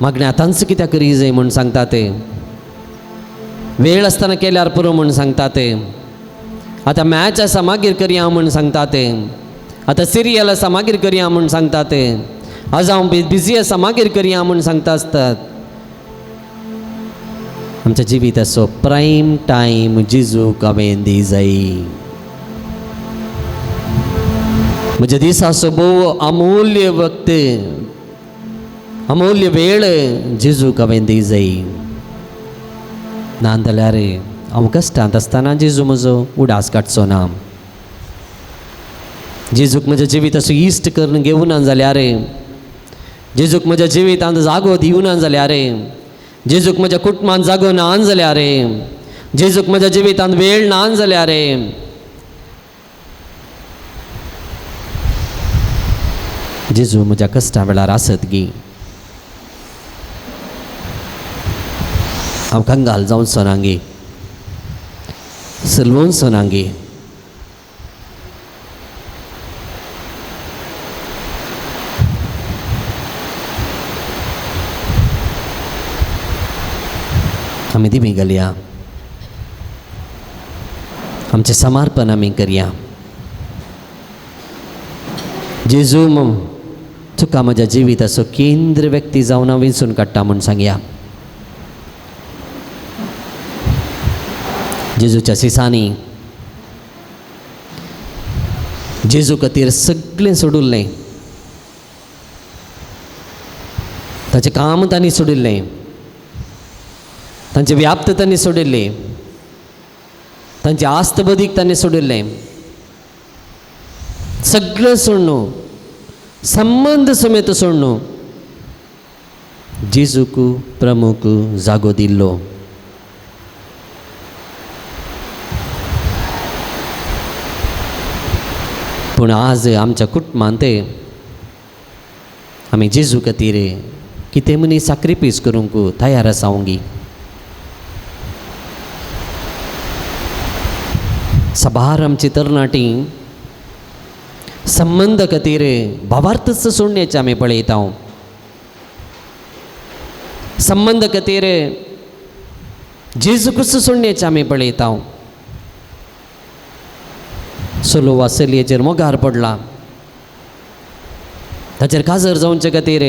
मागण्या तांच कित्याक करी जाय म्हूण सांगता ते वेळ आसतना केल्यार पुरो म्हूण सांगता ते आतां मॅच आसा मागीर करया म्हूण सांगता ते आतां सिरियल आसा मागीर करया म्हूण सांगता ते आज हांव बिजी आसा मागीर करया म्हूण सांगता आसतात आमच्या जिविताचो प्रायम टायम जेजूक हांवें दी जाय म्हज्या दिसाचो भोव अमूल्य वक्त अमूल्य वेळ जेजूक हांवें दी जाय ना जाल्यार हांव कश्टांत आसतना जेजू म्हजो उडास काडचो ना जेजूक म्हज्या जिविताचो इश्ट करून घेवना जाल्यार जेजूक म्हज्या जिवितांत जागो दिवना जाल्यार जेजूक म्हज्या कुटुंबांत जागो ना जाल्यार जेजूक म्हज्या जिवितांत वेळ ना जाल्यार जेजू म्हज्या कश्टा वेळार आसत गी हांव कंगाल जावन सोनांगी सलवून सोनांगी आमी दिमी घालया आमचें समर्पण आमी करया जेजू तुका म्हज्या जिविताचो केंद्र व्यक्ती जावन हांव वेंचून काडटा म्हूण सांगया जेजूच्या सिसांनी जेजू खातीर सगळें सोडिल्लें ताचें काम तांणी सोडिल्लें तांचे व्याप्त तांणी सोडिल्ली तांचे आस्त बदीक तांणी सोडिल्लें सगळें सोडणू संबंध समेत सोडणू जेजूक प्रमुख जागो दिल्लो पूण आज आमच्या कुटुंबांत आमी जेजू खातीर कितें मनी सॅक्रिफायस करूंक तयार आसावंगी सबार आमची तरणाटी संबंध खातीर भावार्थच सोडण्याचे आमी पळयता संबंध खातीर जेजूकच सोडण्याचे आमी पळयता सोलो वासल्येचेर मोगार पडला ताचेर काजर जावचे खातीर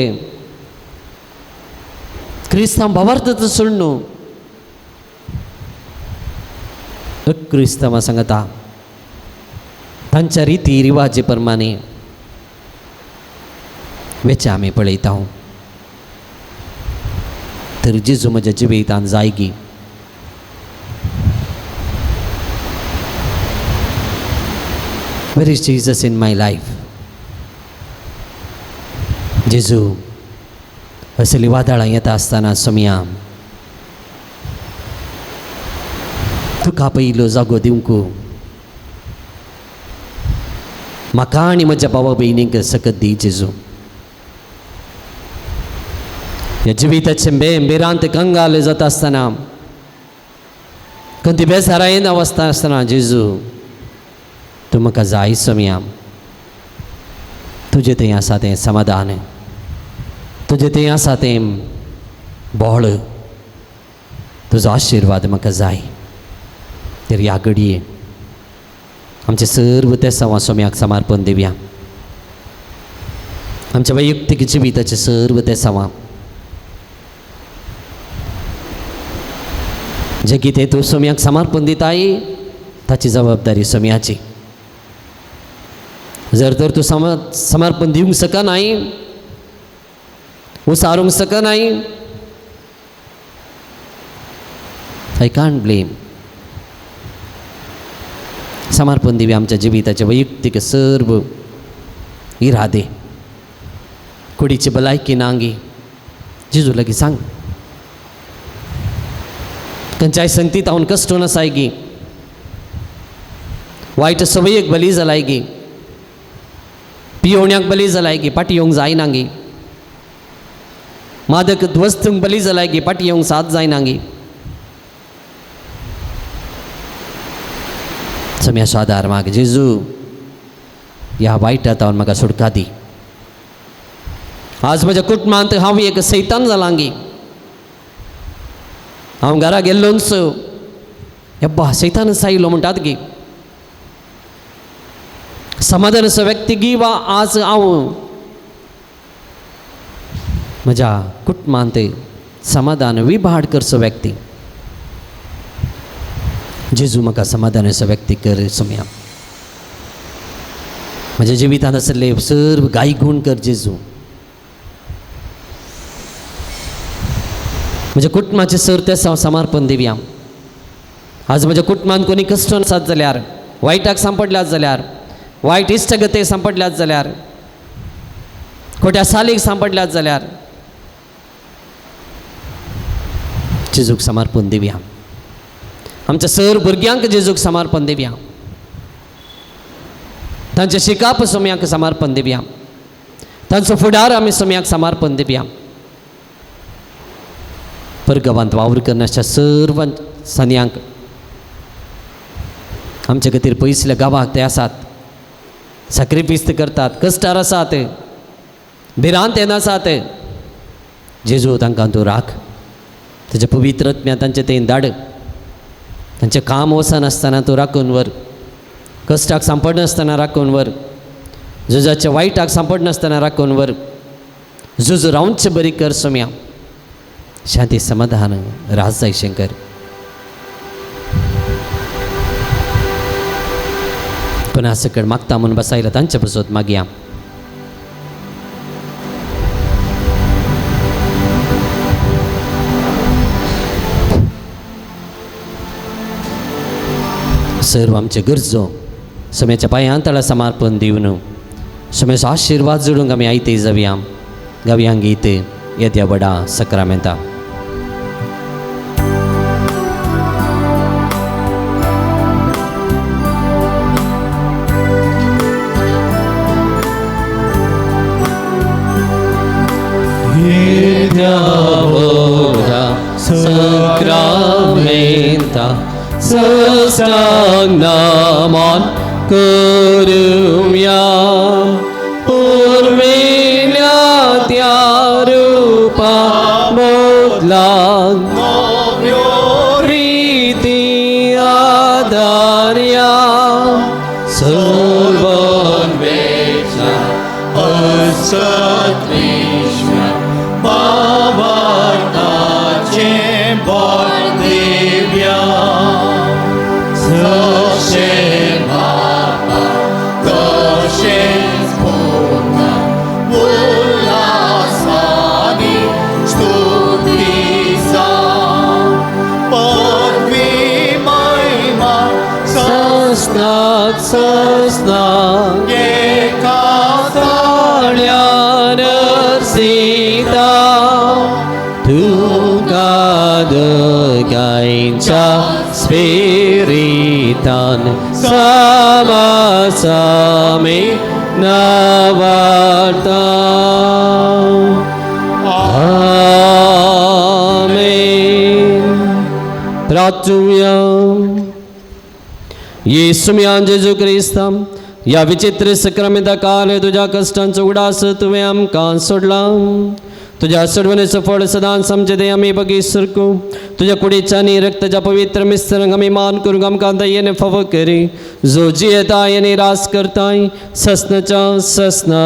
क्रिस्तांव भावार्थच सोडणू क्रिस्तांवां सांगता तांच्या रिती रिवाजे प्रमाणे वेचे आमी पळयता तर जेजू म्हज्या जिवितांत जायगी where is Jesus in my life जेजू असली वादळां येता आसतना समया तुका पयलो जागो दिवंक म्हाका आनी म्हज्या भावा भयणीक सकत दी जेजू या जिविताचे बेरांत कंगाल जात असताना कोणती बेसारायन अवस्था असताना जेजू तू म्हाका जाय सोम्या तुजें थंय आसा तें समाधान तुजें थंय आसा तें बोळ तुजो आशिर्वाद म्हाका जाय तर ह्या घडये आमचे सर्व ते सोम्याक समर्पण दिवया आमच्या वैयक्तीक जिविताचे सर्व ते जे कितें तूं सोम्याक समर्पण दिताय ताची जबाबदारी सोम्याची जर तर तूं समर्पण दिवंक शकनाय उसारूंक शकनाय आय कांट ब्लेम समर्पण दिवया आमच्या जिविताचे वैयक्तीक सर्व इरादे कुडीची भलायकी नांगी जेजू लागीं सांग खंयच्याय संगतींत हांव कश्ट नासाय गी वायट सवयेक बली जालाय गी पियोवण्याक बली जालाय गी पाटी येवंक जायना गी मादक वस्तूंक बली जालाय गी पाटी येवंक साथ जायना गी सोम्याचो आदार माग जेजू ह्या वायटांत हांव म्हाका सुटका दी आज म्हज्या कुटुंबांत हांव एक सैतान जालां गी हांव घरा गेल्लोच यब्बा सैतानच आयलो म्हणटात गी समाधान असो व्यक्ती गी वा आज हांव म्हज्या कुटुंबांत समाधान विभाड करचो व्यक्ती जेजू म्हाका समाधान असो व्यक्ती कर सोम्या म्हज्या जिवितांत आसले सर्व गाय गुण कर जेजू म्हज्या कुटुंबाचे सर ते समर्पण दिवया आज म्हज्या कुटुंबांत कोणी कश्ट आसात जाल्यार वायटाक सांपडल्यात जाल्यार वायट इश्टगतेक सांपडल्यात जाल्यार खोट्या सालीक सांपडल्यात जाल्यार जेजूक समर्पण दिवया आमच्या सर भुरग्यांक जेजूक समर्पण दिवया तांचे शिकाप सोम्याक समर्पण दिवया तांचो फुडार आमी सोम्याक समर्पण दिवया परगांवांत वावर करनाच्या सर्व सन्यांक आमचे खातीर पयसल्या गांवाक ते आसात सॅक्रिफीस करतात कश्टार आसात भिरांत येनासात जेजू तांकां तूं राख तुज्या पवित्र आत्म्या तांचे तें धाड तांचें काम वचनासतना तूं राखून व्हर कश्टाक सांपडनासतना राखून व्हर झुजाच्या वायटाक सांपडनासतना राखून व्हर झुज रावनचें बरी कर सोम्या शांती समाधान राज जाय शंकर कोणा सकट मागता म्हणून बसायला तांच्या बसत मागया सर्व आमचे गरजो सोम्याच्या पांयां तळा समर्पण दिवन सोम्याचो आशिर्वाद जोडूंक आमी आयते जावया गावया गीत येद्या बडा सक्रामेंता Sacramenta Sastagnaman Kurumya Urvilya Rupa Modlan Riti Adarya Sarvan Vechna Asat Vishna Bavarta Chembor Divya Sashen Baba Goshen Spurna Ullasani Stutisa Parvi Maima Sasnat Sasnat Yekatalyanar Sita Tukadagaincha Spiritan Samasami Navarta आमेन. प्रार्थूया. येसुम्यान जेजू Crysta, या विचित्र संक्रमिता काल तुझ्या कष्टांचो उडास तुवें आमकां सोडला. तुझ्या सोडवणेचो फळ सदांच आमचे दे आमी बगी सरकू. तुझ्या कुडीच्या आनी रक्ताच्या पवित्र मिस्त्रांक आमी मान करूंक आमकां दयेन फावो करी. जो जियेताय आनी रास करताय ससनाच्या ससना.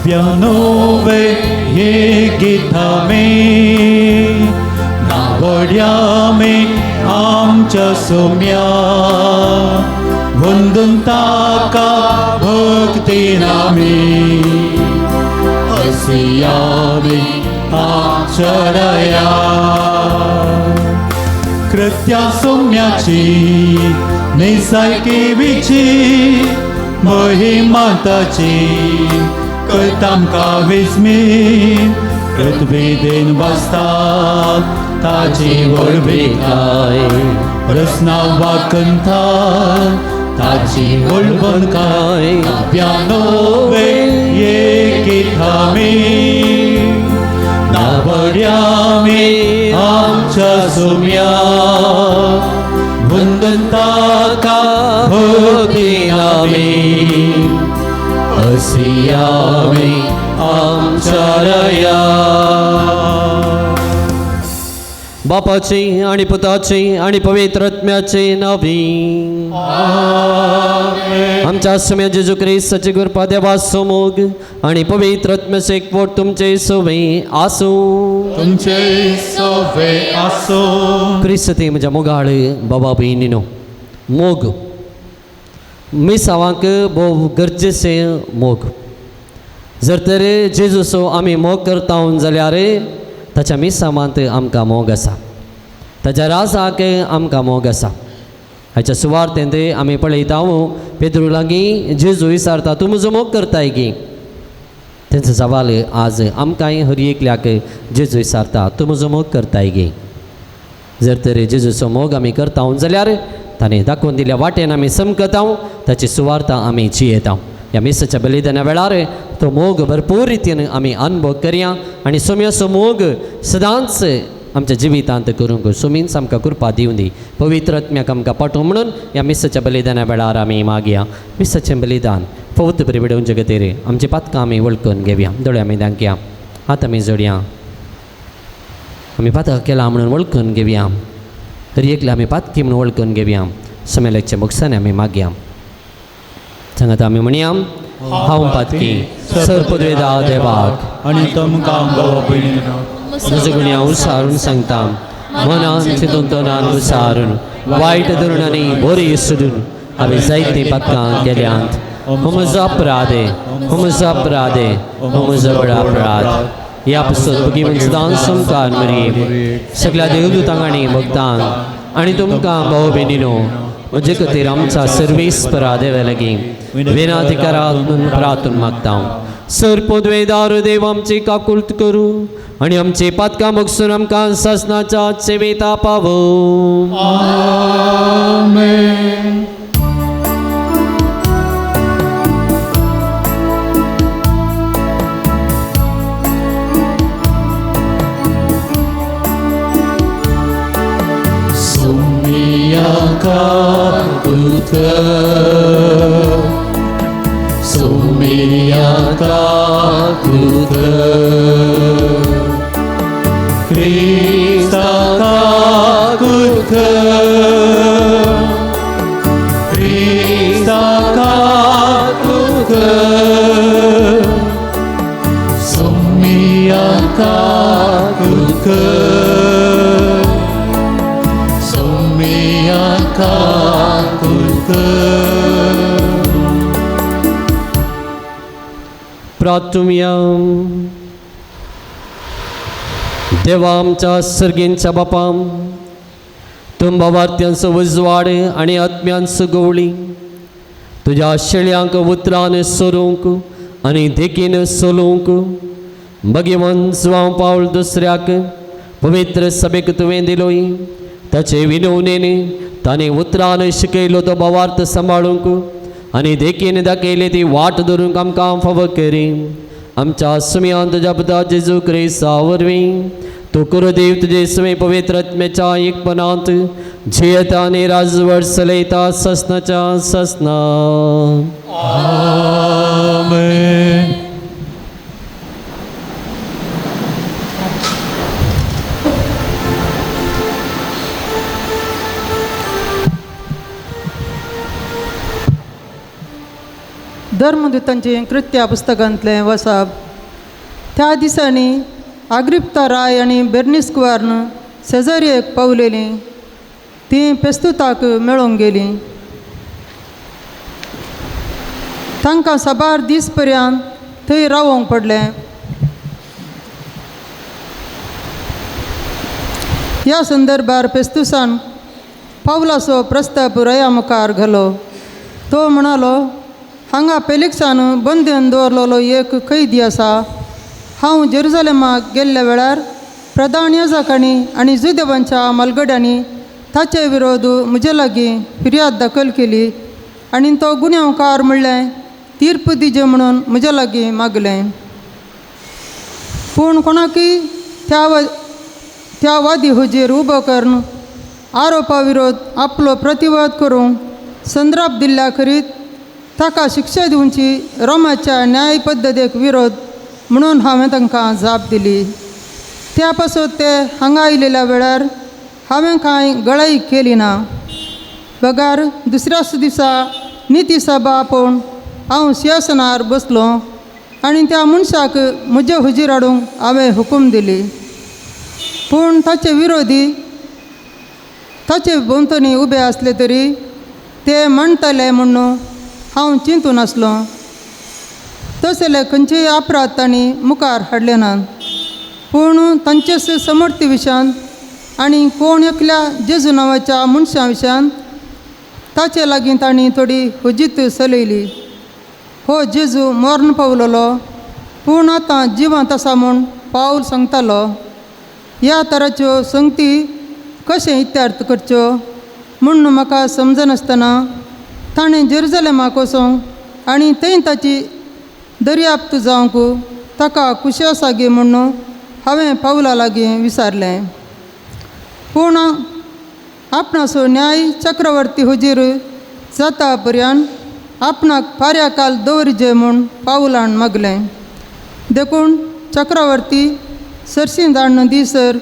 Pianove ye gitame nawodyame amcha somya vundun taka bhakti nami asiyame amcharaya कृत्या सोम्याची निसर्गिवीची महिमाताची कळतामका विस्मीत कृतवेदेन वाचतात ताची वळभिकाय रसना वाकंथाय ताची वळवणकाय प्यानोवे येकिथामी नावड्यामी आमच्या सोम्या वंदनताका भक्ती नामी असियामी आमचारया. बापाची आणि पुताची आणि पवित्र आत्म्याचे नावी. आमच्या सम्या जेजू ख्रिस्ताची कृपा देवा समोग आणि पवित्र आत्म्याचे एकवट तुमचे सोवे आसो. तुमचे सोवे आसो. क्रिस्ती म्हज्या मोगाळ बाबा बहिणीनो, मोग मिसावांक भोव गरजेचें मोग. जर तर जेजूचो आमी मोग करता जाल्यार ताच्या मिसावांत आमकां मोग आसा, ताच्या राजाक आमकां मोग आसा. हाच्या सुवार्थेंत आमी पळयता पेद्रू लागीं जेजू विचारता तूं म्हजो मोग करताय गी. तेंचो सवाल आज आमकांय हर एकल्याक जेजू विचारता तूं म्हजो मोग करताय गी. जर तर जेजूचो मोग आमी करता जाल्यार ताणें दाखोवन दिल्या वाटेन आमी समकता, ताची सुवार्ता आमी जियेता. ह्या मिसाच्या बलिदाना वेळार तो मोग भरपूर रितीन आमी अनुभव करया आनी सोम्याचो मोग सदांच आमच्या जिवितांत करूंक सोमीन आमकां कृपा दिवं दी. पवित्र आत्म्याक आमकां पाठोवं म्हणून ह्या मिसाच्या बलिदाना वेळार आमी मागया. मिसाचें बलिदान पवित्र बरी विडोवन जगतेर आमची पातकां आमी वळखून घेवया. दोळे आमी दांकया, हात आमी जोडया. आमी पातकां केला म्हणून वळखून घेवया. तरी एकले आमी पातकी म्हणून वळखून घेवया. समेलच्या मुखाने आमी मागया. सांगात आमी म्हणया, हांव पातकी सर्पद्वेदा देवाक आनी तुमकां भाव भयणीनो म्हजो गुन्या उसारून सांगता. मनान चिंतून तोंडान उसारून वायट धोरणांनी बरी सोडून हांवें जायतीं पातकां केल्यांत. हो म्हजो अपराध, हो म्हजो अपराध, हो म्हजो बडो अपराध. ह्या पासून भगिवन सदांच संकार मरी सगळ्या देवदूतांक आनी भक्तांक आनी तुमकां भाव भयणीनो म्हजे खातीर आमच्या सर्वेस्परा देवा लागीं विनाधिकारांतून प्रार्थना मागता. सर्पद्वेदार देव आमची काकुळट करूं आनी आमची पातकां मोगसून आमकां सासनाच्या सेवेता पावो. आमेन. Sumiyaka Buddha काकुत Krista kakuth Krista kakuth Somia kakuth Somia kakuth प्रार्थूया. देवा आमच्या सर्गींच्या बापा, तुम भावार्थ्यांचो उजवाड आनी आत्म्यांचो गवळी तुज्या शेळ्यांक उतरान सोरूंक आनी देखीन सोलूंक भगवान स्वाम पावल दुसऱ्याक पवित्र सभेक तुवें दिलोय. ताचे विनवणेन ताणें उतरान शिकयलो तो भावार्थ सांबाळूंक आनी देखीन दाखयली ती वाट धरूंक आमकां फावो करी. आमच्या सुमयांत तुज्या पुता जेजू क्रिस्ता वरवीं तूं कुरुदेव तुजे सुमे पवित्र आत्म्याच्या एकपणांत जियेता आनी राजवट चलयता ससनाच्या ससना. Amen. धर्मदूतांचे कृत्या पुस्तकांतलें वचप. त्या दिसांनी आग्रिप्ता राय आनी बेर्निस कुवारन सेझारियेक पावलेलीं. तीं पेस्तुताक मेळोवंक गेलीं. तांकां साबार दीस पर्यंत थंय रावोंक पडलें. ह्या संदर्भार पेस्तुसान पावलाचो प्रस्ताव पुराया मुखार घालो. तो म्हणालो, हांगा पेलिक्सान बंदून दवरलेलो एक कैदी आसा. हांव जेरुसलेमाक गेल्ल्या वेळार प्रधान याजकांनी आनी जुदेवांच्या मालगड्यांनी ताचे विरोध म्हजे लागीं फिर्याद दाखल केली आनी तो गुन्यांवकार म्हणलें तीर्प दिजे म्हणून म्हजे लागीं मागलें. पूण कोणाकय त्या वादी हुजेर उबो करून आरोपा विरोध आपलो प्रतिवाद करूंक संद्राप दिल्ल्या करीत ताका शिक्षा दिवची रोमाच्या न्याय पद्दतीक विरोध म्हणून हांवें तांकां जाप दिली. त्या पासून ते हांगा आयिल्ल्या वेळार हांवें कांय गळाई केली ना. बगार दुसऱ्याच दिसा निती सभा आपोवन हांव सिंहासनार बसलो आनी त्या मनशाक म्हजे हुजीर हाडूंक हांवें हुकूम दिली. पूण ताचे विरोधी ताचे भोंवतणी उबे आसले तरी ते म्हणटले म्हणून हांव चिंतून आसलो. तसले खंयचेय अपराध तांणी मुखार हाडले नात. पूण तांचेच समर्थी विशयान आनी कोण एकल्या जेजू नांवाच्या मनशा विशयान ताचे लागीं तांणी थोडी हुजीत चलयली. हो जेजू मरण पावलेलो पूण आतां जिवंत आसा म्हूण पावल सांगतालो. ह्या तराच्यो संगती कशें इत्यार्थ करच्यो म्हूण म्हाका समजनासतना ताणें जेरुसलेमाक वचोंक आनी थंय ताची दर्याप्त जावंक ताका खुशी आसा गे म्हणून हांवें पावला लागीं विचारलें. पूण आपणाचो न्याय चक्रवर्ती हुजीर जाता पर्यंत आपणाक फाऱ्या काल दवरचे म्हूण पावलान मागलें. देखून चक्रवर्ती सरशीं धाडून दिसर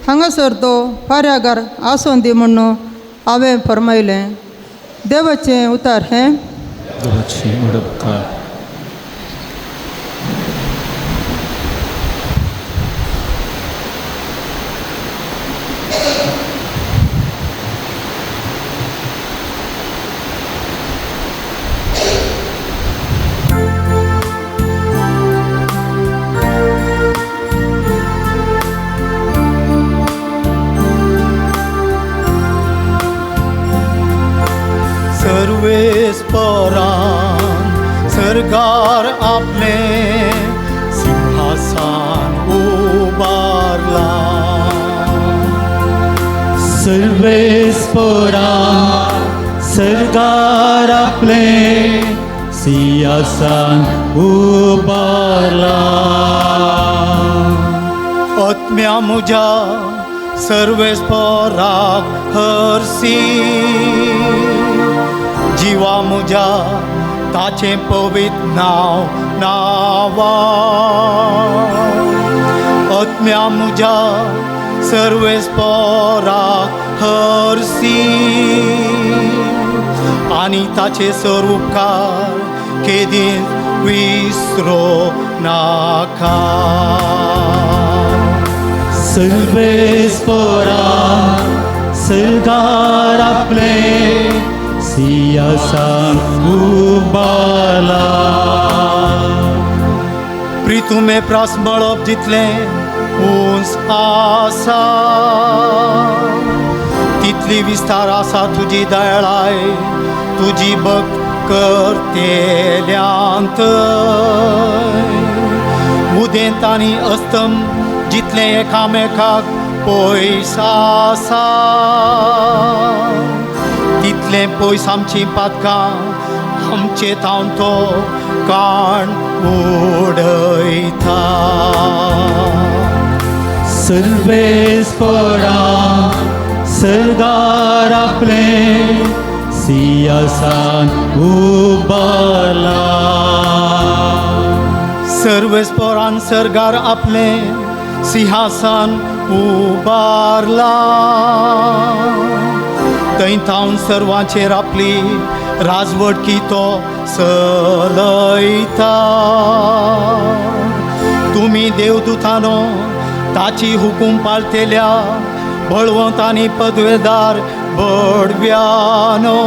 हांगासर तो फाऱ्यागार आसूं दी म्हणून हांवें फरमायलें. देवाचें उतार हें. देवाची उडपकार. सर्वेस्परान सरकार आपले सिंहासन उबारला. सर्वेस्परान सरकार आपले सिंहासन उबारला. आत्म्या म्हज्या सर्वेस्पराक हरसी. जिवा म्हज्या ताचें पवित्र नांव नावा आत्म्या म्हज्या सर्वेस्पराक हरसी आनी ताचे सर्व उपकार केदींच विसरो नाका. सर्वेस्परा सरकार आपले सिंहासन उबारला. प्रितुमे प्रास मळप जितलें उंच आसा तितली विस्तार आसा तुजी दयाळाय तुजी भक्त करतेल्यांत. उदेंत आनी अस्तम जितलें एकामेकाक पयस आसा तितलें पयस आमची पातकां आमचे थावन तो काण उडयता. सर्वेस्परा सरकार आपले सिंहासन उबारला. सर्वेस्परान सरकार आपले सिंहासन उबारला. थंय थावन सर्वांचेर आपली राजवटकी तो चलयता. तुमी देवदूतानो ताची हुकूम पाळतेल्या बळवंत आनी पदवेदार बडव्यानो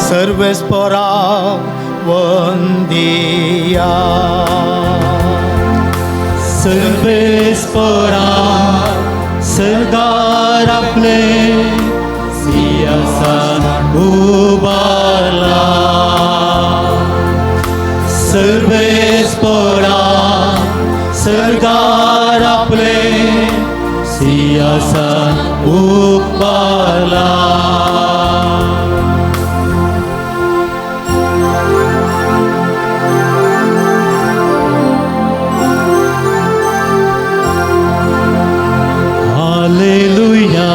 सर्वेस्पराक वंदिया. सर्वेस्परा सरकार आपले सिंहासन उबारला. सर्वेस्परा सरकार आपले सिंहासन उबारला. Hallelujah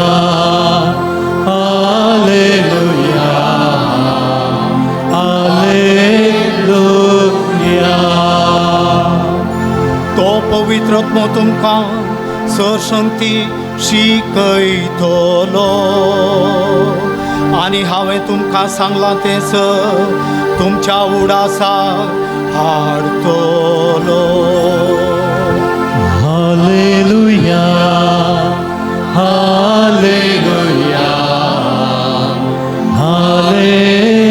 hallelujah hallelujah. तो पवित्र आत्मो तुमकां सरशक्ती शिकयतलो आनी हांवें तुमकां सांगलां तें तुमच्या उडासाक हाडतलो. Hallelujah hallelujah hallelujah.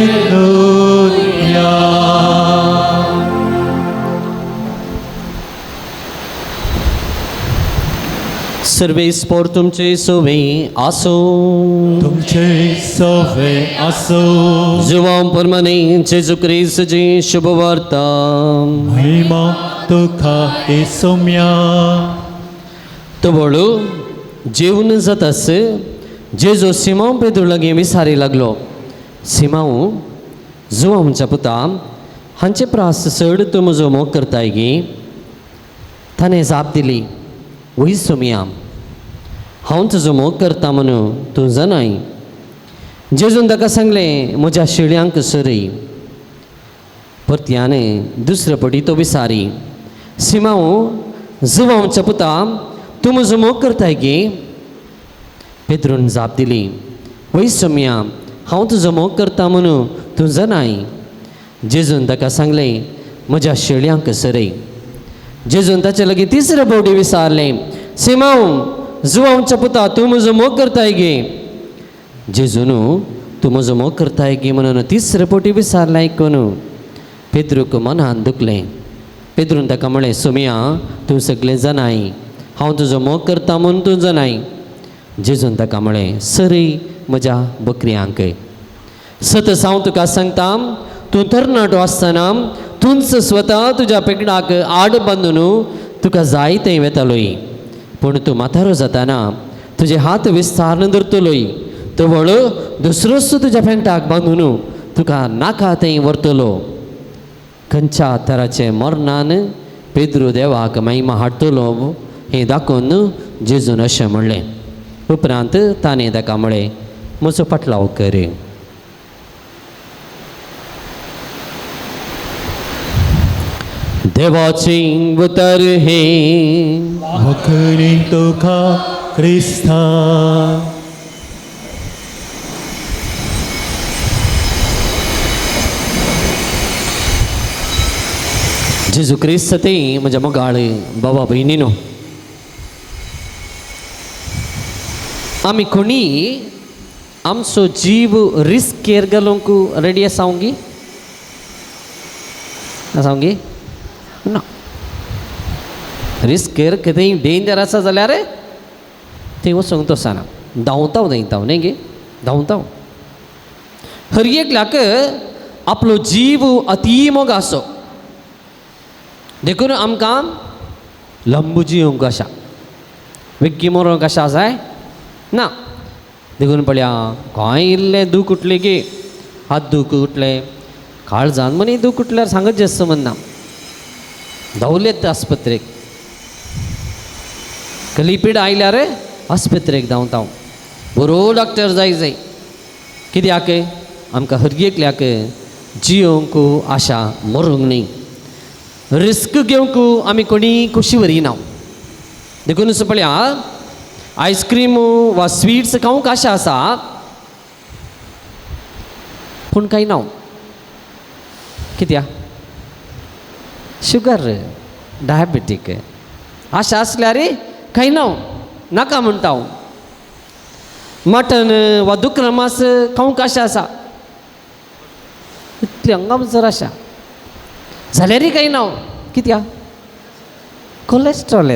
सर्वेस्पोर तुमचे सोवे आसो. तुमचे सोवे आसो. जिवां परमाने जेजू क्रिस्तची शुभ वार्ता. महिमा तुका येसुम्या. तो बोळू जेवून जातास जेजू सिमांव पेद्रू लागीं विसारी लागलो. सिमांव जुवां म्हणच्या पुता हांचे प्रास चड तूं म्हजो मोग करताय गी. ताणें जाप दिली वय सोमिया हांव तुजो मोग करता म्हणून तूं जाणाय. जेजून ताका सांगलें म्हज्या शिळ्यांक सरय. परत्यान दुसरे पटी तो विसारी सिमांव जुवां म्हणच्या पुता तूं म्हजो मोग करताय गे. पेद्रून जाप दिली वय सोम्या हांव तुजो मोग करता म्हणून तूं जाणाय. जेजून ताका सांगलें म्हज्या शेळ्यांक सरय. जेजून ताचे लागीं तिसरे फावटी विचारलें सिमांव जुवांच्या पुता तूं म्हजो मोग करताय गे. जेजून तूं म्हजो मोग करताय गे म्हणून तिसरे फावटी विचारलें आयकून पेद्रूक मनान दुखलें. पेद्रून ताका म्हळें सोम्या तूं सगळें जाणाय हांव तुजो मोग करता म्हणून तूं जाणाय. जेजून ताका म्हळें सरय म्हज्या बकऱ्यांक. सतत हांव तुका सांगता तूं तरणाटो आसतना तूंच स्वता तुज्या पेकडाक आड बांदून तुका जाय थंय वेतालोय. पूण तूं म्हातारो जाताना तुजे हात विस्तारून धरतलोय. तो वळो दुसरोच तुज्या पेंटाक बांदून तुका नाका थंय व्हरतलो. खंयच्या तराचे मरणान पेद्रू देवाक महिमा हाडटलो हें दाखोवन जेजून अशें म्हणलें. उपरांत ताणें ताका म्हळें म्हजो पाटलाव कर. देवाचे उतर हे वखरी तुका क्रिस्ता जेजू क्रिस्त ते म्हज्या मोगाळ बाबा भयणीनो, आमी कोणी आमचो जीव रिस्केर घालूंक रेडी आसावंगी आसावंगी ना. रिस्केर कितेंय डेंजर आसा जाल्यार थंय वचूंक तोसाना. धांवताव थंयताव न्ही गे, धांवताव. हर एकल्याक आपलो जीव अती मोग आसो, देखून आमकां लंबू जिवंक आसा, विग्गी मरोंक आसा जाय ना. देखून पळया खंय इल्लें दूख उठलें गे, हात दूख उठले, काळजान मनी दूख उठल्यार सांगत जेस्त म्हणना, धांवलेत आस्पत्रेक. कलिपीड आयल्यार आस्पत्रेक धांवताव. बरो डॉक्टर जाय कित्याक आमकां हर एकल्याक जियोंक आशा मरूंक न्ही. रिस्क घेवंक आमी कोणी खुशी वरिना. देखून असो पळया आयस्क्रीम वा स्वीट्स खावंक आशा आसा पूण कांय ना. कित्या शुगर डायबेटीक आशा आसल्यार कांय ना, नाका म्हणटा. मटन वा दुकर मास खावंक आशा आसा, इतली अंगाम जर आशा जाल्यारय कांय ना. कित्या कोलेस्ट्रॉल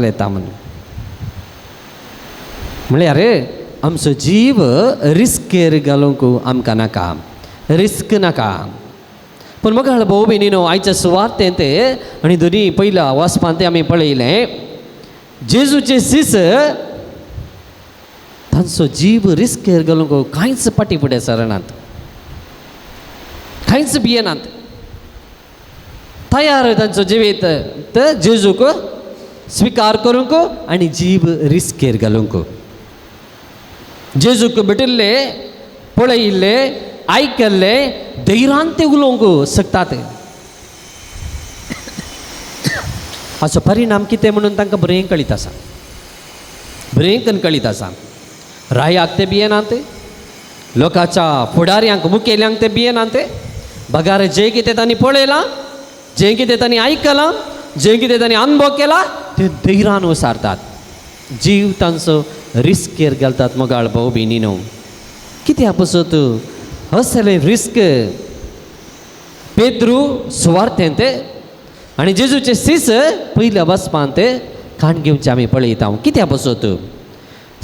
येता म्हणून. म्हळ्यार आमचो जीव रिस्केर घालूंक आमकां नाका, रिस्क नाका. पूण म्हाका भाऊ भयणीनो, आयच्या सुवातेंत आनी दोनी पयल्या वचपांत आमी पळयलें जेजूचे सीस तांचो जीव रिस्केर घालूंक कांयच पाटी फुडें सरनात, कांयच भियेनात. तयार तांचो जिवीत जेजूक स्विकार करूंक आनी जीव रिस्केर घालूंक. जेजूक भेटिल्ले, पळयिल्ले, आयकल्ले धैर्यान ते उलोवंक शकतात. हाचो परिणाम कितें म्हणून तांकां बरें कळीत आसा, बरें कळीत आसा. रायाक ते भियेनात, लोकांच्या फुडाऱ्यांक मुखेल्यांक ते भियेनात. बगार जें कितें तांणी पळयलां, जें कितें तांणी आयकलां, जें कितें तांणी अनुभव केला तें धैर्यान वसारतात. जीव तांचो रिस्केर घालतात. मोगाळ भाऊ भयणीनो, कित्या पसत असलें रिस्क पेद्रू सुवार्थेंत आनी जेजूचे सीस पयल्या वचपांत काण घेवचें आमी पळयता. कित्या पसत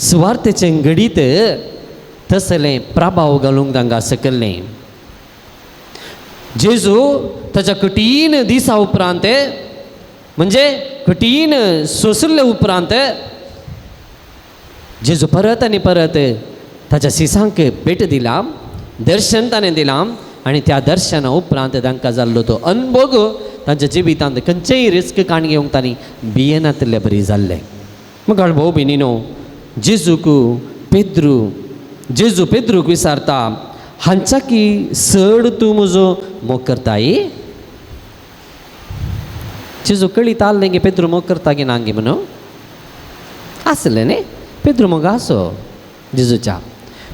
सुवार्थेचे घडीत तसलें प्रभाव घालूंक तांकां सकयलें. जेजू ताच्या कठीण दिसा उपरांत, म्हणजे कठीण सोंसले उपरांत जेजू परत आनी परत ताच्या सिसांक भेट दिला, दर्शन ताणें दिलां. आनी त्या दर्शना उपरांत तांकां जाल्लो तो अनुभव तांच्या जिवितांत खंयचेय रिस्क काण घेवंक तांणी भियेनातले बरी जाल्लें. म्हाका भाऊ भयणीनो, जेजू पेद्रूक विचारता, हांचा की चड तूं म्हजो मोग करताय? जेजू कळीत आसलें गे पेद्रू मोग करता गे ना गे म्हणून. आसलें न्ही, पेद्रू मोग आसो जेजूच्या.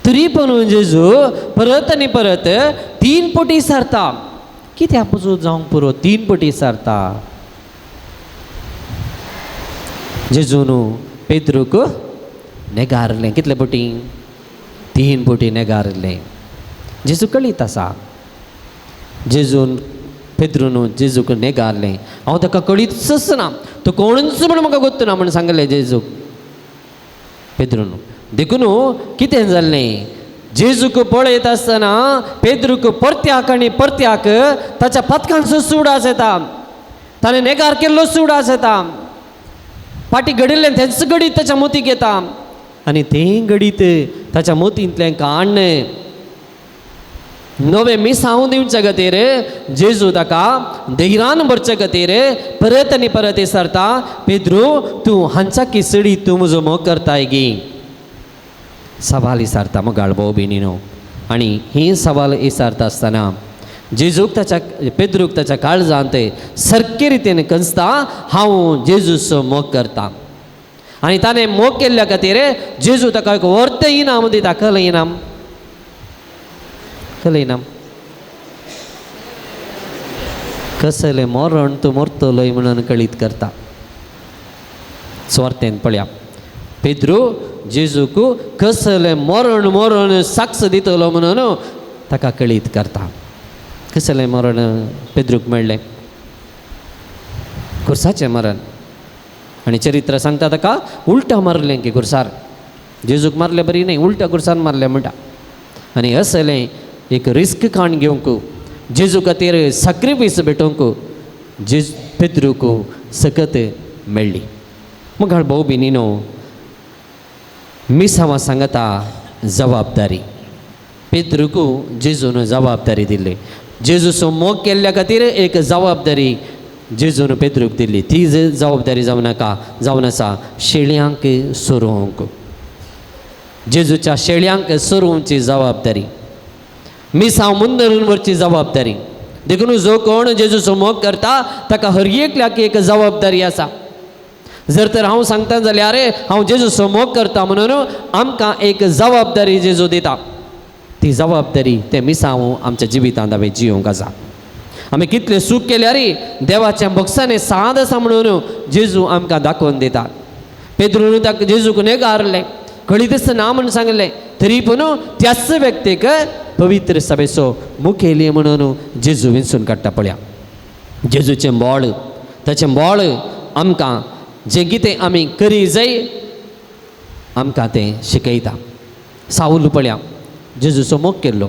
तरी पूण जेजू परत आनी परत 3 पटी सारता. कित्या पसून जावंक पुरो 3 पटी सारता? जेजून पेद्रूक नेगारलें. कितले पटी? 3 पटी नेगारलें. जेजू कळीत आसा. जेजून पेद्रून जेजूक नेगारलें. हांव ताका कळीतच ना, तो कोणूच म्हण म्हाका गोत्त ना म्हण सांगलें जेजूक पेद्रून. देखून कितें जाल्लें, जेजूक पळयत आसतना पेद्रूक परत्याक आनी परत्याक ताच्या पथकांचो सुवास येता, ताणें नेगार केल्लो सुवास येता. पाटी घडिल्लें तेंच घडीत ताच्या मोतीक येता आनी तें घडीत ताच्या मोतींतलें काण नवे मिसांव दिवचे खातीर जेजू ताका धैर्यान भरचे खातीर परत आनी परत विचारता, पेद्रू तूं हांचा किसडी तूं म्हजो मोग करताय गे? सवाल विचारता मोगाळ भाऊ भयणीनो. आनी ही सवाल विचारता आसतना जेजूक ताच्या पेद्रूक ताच्या काळजांत सारके रितीन कंसता हांव जेजूचो मोग करता आनी ताणें मोग केल्ल्या खातीर जेजू ताका एक वर्थ इनाम दिता. खल इनाम कसलें मरण तूं मरतलोय म्हणून कळीत करता. स्वार्थेन पळया पेद्रू जेजूक कसलें मरण साक्ष दितलो म्हणून ताका कळीत करता. कसलें मरण पेद्रूक मेळ्ळें? खुर्साचें मरण. आनी चरित्र सांगता ताका उलटा मारलें की खुर्सार. जेजूक मारलें बरी न्ही, उलट्या खुर्सार मारलें म्हणटा. आनी असलें एक रिस्क काण घेवंक जेजू खातीर सॅक्रिफायस भेटोवंक पेद्रूक सकत मेळ्ळी. मुखार भाऊ भयणीनो, मिसांवां सांगता जबाबदारी. पेद्रूक जेजून जबाबदारी दिल्ली. जेजूचो मोग केल्ल्या खातीर एक जबाबदारी जेजून पेद्रूक दिल्ली. ती जबाबदारी जावन आसा शेळयांक सोरोवंक. जेजूच्या शेळयांक सोरोवची जबाबदारी, मिसांव मुंदरून व्हरची जबाबदारी. देखून जो कोण जेजूचो मोग करता ताका हर एकल्याक एक जबाबदारी आसा. जर तर हांव सांगता जाल्यार हांव जेजूचो मोग करता म्हणून आमकां एक जबाबदारी जेजू दिता. ती जबाबदारी ते मिसांव आमच्या जिवितांत हांवें जियोंक आसा. आमी कितले सूख केल्यार देवाच्या बक्षाने साद आसा म्हणून जेजू आमकां दाखोवन दिता. पेद्रून ताका जेजूक नेगारलें, कळीतच ना म्हणून सांगलें, तरी पूण त्याच व्यक्तीक पवित्र सभेचो मुखेली म्हणून जेजू विंचून काडटा. पळया जेजूचें बोळ, ताचें बोळ आमकां जें कितें आमी करी जाय आमकां तें शिकयता. साऊल पळया जेजूचो मोग केल्लो.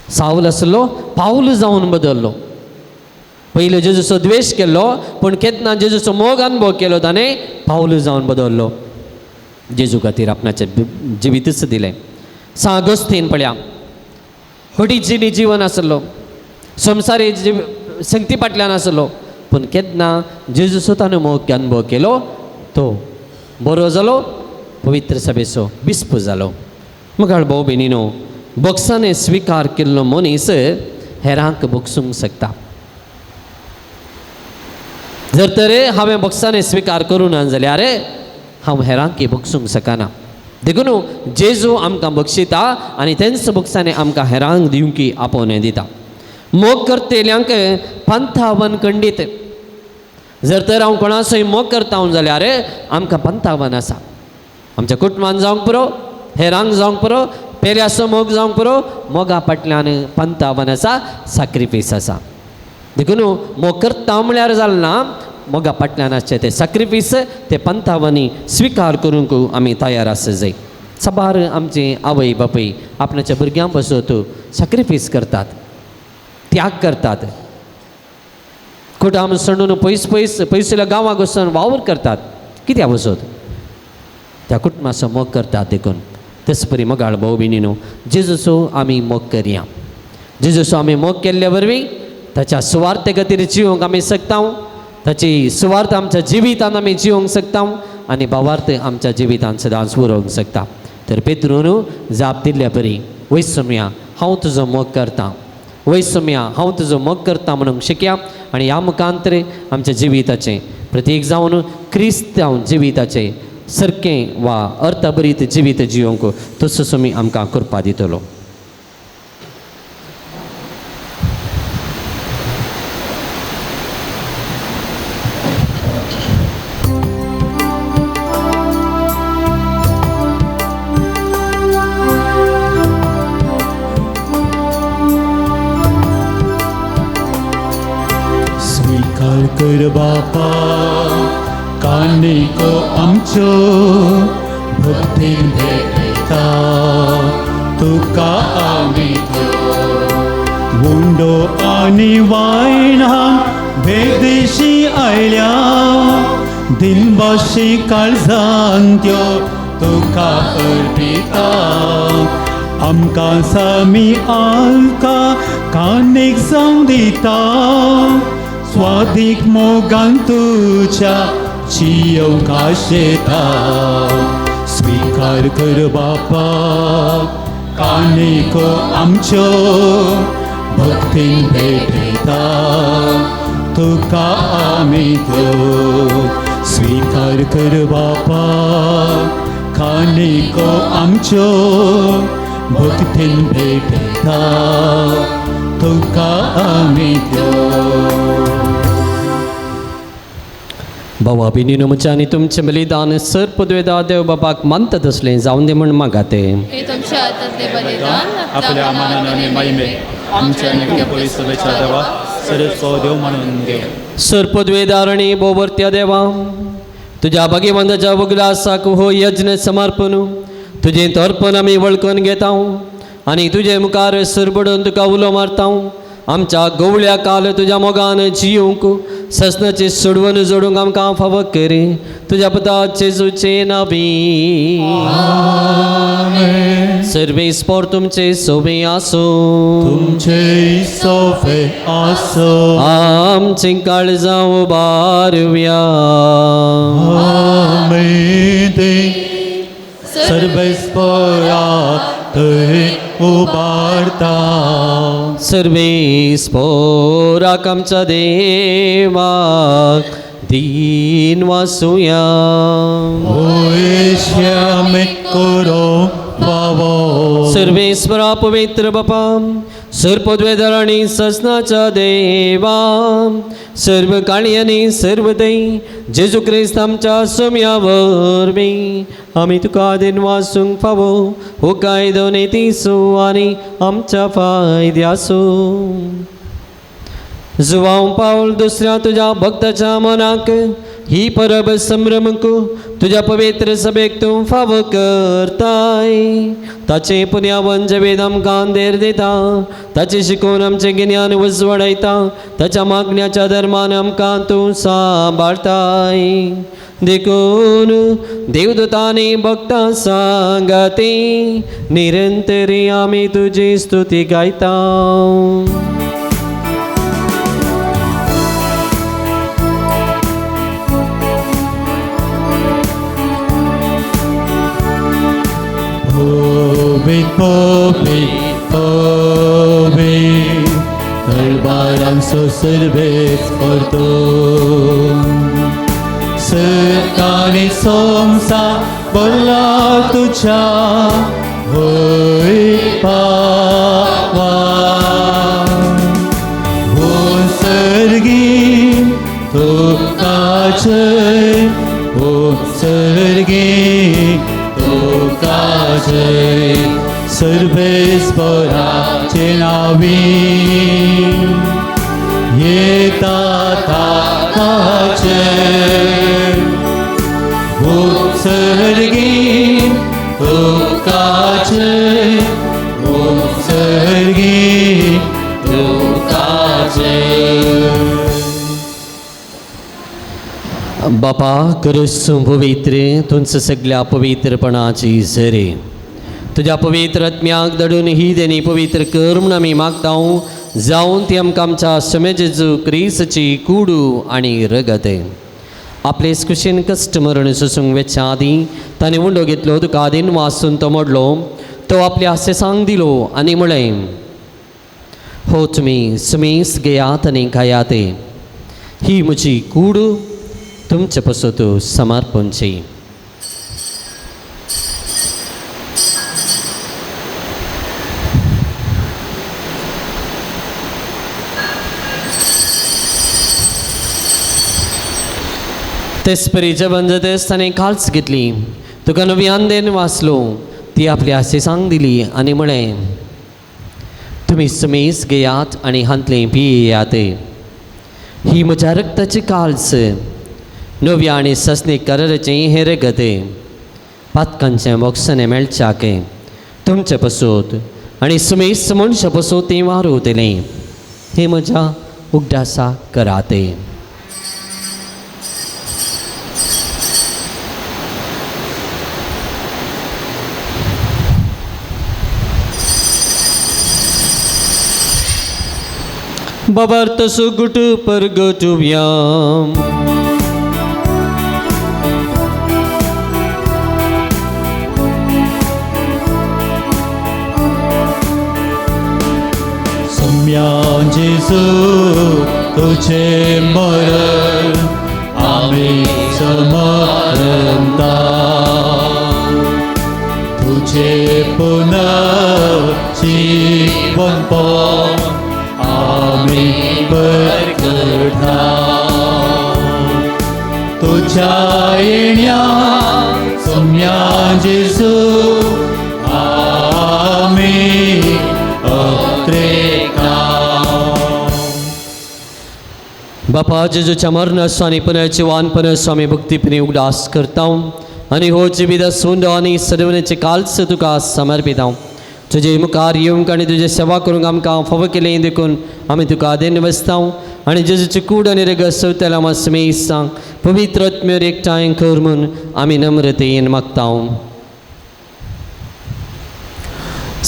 साऊल आसलो पाऊल जावन बदल्लो. पयलो जेजूचो द्वेश केल्लो, पूण केन्ना जेजूचो मोग अनुभव केलो ताणें पाऊल जावन बदल्लो. जेजू खातीर आपणाचें जिवीतच दिलें. सांगोस्तीन पळया हटिचिनी जीवन आसलो, संवसारी संगती फाटल्यान आसलो, पूण केन्ना जेजूचो ताणें मोग अनुभव केलो तो बरो जालो, पवित्र सभेचो बिस्प जालो. मुखार भाऊ भयणीनो, बक्षाने स्विकार केल्लो मनीस हेरांक बक्षूंक शकता. जर तर हांवें बक्षाने स्विकार करूं ना जाल्यार हांव हेरांक बक्षूंक शकना. देखून जेजू आमकां बक्षिता आनी तेंच बक्षाने आमकां हेरांक दिवंक आपोवन दिता. मोग करतेल्यांक पंथावन खंडीत. जर तर हांव कोणाचोय मोग करता जाल्यार आमकां पंथावन आसा. आमच्या कुटुंबान जावंक पुरो, हेरांक जावंक पुरो, पेल्याचो मोग जावंक पुरो, मोगा फाटल्यान पंथावन आसा, सॅक्रिफायस आसा. देखून मोग करता म्हळ्यार जालें ना, मोगा फाटल्यान आसचें तें सॅक्रिफायस, ते पंथावनी स्विकार करूंक आमी तयार आसच जाय. सबार आमचे आवय बापूय आपणाच्या भुरग्यां पासत सॅक्रिफायस करतात, त्याग करतात. कुटाम सोडून पयसल्या गांवाक वचून वावर करतात. कित्याक वचत? त्या कुटुंबाचो मोग करतात. देखून तेच परी मोगाळ भाऊ भयणीनो, जेजूचो आमी मोग करया. जेजूचो आमी मोग केल्ले वरवीं ताच्या सुवार्थे खातीर जिवंक आमी शकता. ताची सुवार्थ आमच्या जिवितांत आमी जिवंक शकता आनी भावार्थ आमच्या जिवितांत सदांच उरोवंक शकता. तर पेद्रून जाप दिल्ल्या परी वैसम्या हांव तुजो मोग करतां, वैसम्या हांव तुजो मोग करतां म्हणूंक शिकया. आनी ह्या मुखांतर आमच्या जिविताचें प्रत्येक जावन क्रिस्तांव जिविताचें सारकें वा अर्थभरीत जिवीत जिवंक तसो तुमी आमकां कृपा दितलो. स्वीकार कर बापा कानिको आमच्यो भक्तीन भेटता तुका आमी गुंडो आनी वायणां भेदेशी आयल्या दिनबाशी काळजांत्यो तुका अर्पिता. आमकां सामी आलका कानीक जावं दिता स्वादीक मोगान तुच्या जियोंक आशेता. स्वीकार कर बापा कानिको आमच्यो भक्तीन भेटता तुका आमी देव स्वीकार कर बापा खानिको आमच्यो भक्तीन भेटता तुका आमी देव भावा बिनीनो म्हज्या आनी तुमचें बलिदान सर पदवेदार देव बापाक मानता तसलें जावन दे म्हण मागाते. हे तुमच्या हातातले बलिदान आपल्या मानान आनी महिमे आमच्या आनी पवित्र देवा सर्वस्व देव म्हणून घे. सर पदवेदार आनी बोबरत्या देवा तुज्या भगिवंताच्या उगडासाक हो यज्ञ समर्पण तुजें तर्पण आमी वळखून घेता आनी तुजे मुखार सरबडून तुका उलो मारता. आमच्या गवळ्या काल तुज्या मोगान जियोंक ससनाचे सोडवून जोडूंक आमकां फावो कर तुज्या पुताचे जेजूचे नांवी. सर्वेस्पोर तुमचे सोबे आसो तुमचे सोफे आसो आमचे काळजां उबारव्या. सर्वेस्परा थंय उबारता. सर्वेस्पोराक आमच्या देवाक दीन वासुया. ओयश्यामे करो बाबो. सर्वेस्परा पवित्र बापा सर्पद्वेदर आनी ससनाच्या देवा सर्व काळी आनी सर्व दई जेजू क्रिस्त आमच्या सोम्या वरवीं आमी तुका दिन वासूंक फावो हो कायदो नेतीसो आनी आमच्या फायद्यासो. जुवांव पावल दुसऱ्या तुज्या भक्ताच्या मनाक ही परब संभ्रमक तुज्या पवित्र सभेक तूं फावो करताय. ताचे पुण्यावन जे वेद आमकां देर दिता ताचे शिकून आमचें गिन्यान उजवाडयता ताच्या मागण्याच्या धर्मान आमकां तूं सांबाळताय. देखून देवदूतांनी भक्तां सांगाती निरंतरी आमी तुजी स्तुती गायता. दरबारांचो सर्वेस करतो सत्तानी सोमसा बोला तुझ्या होय पावा. हो सर्गी तुका जय हो सर्गी तुका जय. सर्वेस्पराचे नावी येता ताकाचे उत्सर्गी तुकाचे उत्सर्गी तुकाचे. बापा करूस पवित्र तुमचं सगळ्या पवित्रपणाची झरे तुझ्या पवित्र आत्म्याक दडून ही देणी पवित्र कर म्हूण आमी मागता. जावन ती आमकां आमच्या शमे जेजू क्रिस्ताची कुडू आनी रगत आपले कुशीन कश्ट मरण सोसूंक वेच्या आदीं ताणें उंडो घेतलो तुका आदीन वाचून तो मोडलो तो आपल्या सेसांक दिलो आनी म्हळें हो तुमी समेस घेयात आनी खायात ही म्हजी कूड तुमचे पसत समर्पणची. तेसपरी जेवण जातेस ताणें काल्स घेतली तुका नवी आंदेन वाचलो ती आपल्या सेसांक दिली आनी म्हळें तुमी समेस घेयात आनी हांतलें पियेयात ही म्हज्या रक्ताची काल्स नव्या आनी ससनी कराराचें हें रगत पातकांचें मोक्षाने मेळच्याक तुमचे पसोत आनी समेस मनशा पसोत तें वारोतलें हें म्हज्या उगडासा करात. Babar tasugutu pergotubyam सम्या जेजू तुझे मरण आम्ही समरता तुझे पुनर्जीवन पण आम्ही बरकता तुझ्या येण्या सोम्या जेजू आम्ही अत्रेका बापा जेजूच्या मरणाचो आनी पुनर्जीवानपणाचो आमी भक्तीपणी उगडास करता आनी हो जिवीत सोंड आनी सदवण्याचे कालच तुका समर्पिता तुजे मुखार येवंक आनी तुजे सेवा करूंक आमकां फावो केलें देखून आमी तुका आदेन बसता आनी जेजूचे कूड आनी रगत सवतला आमा समेसांक पवित्र आत्म्यार एकठांय कर म्हूण आमी नम्रतेन मागता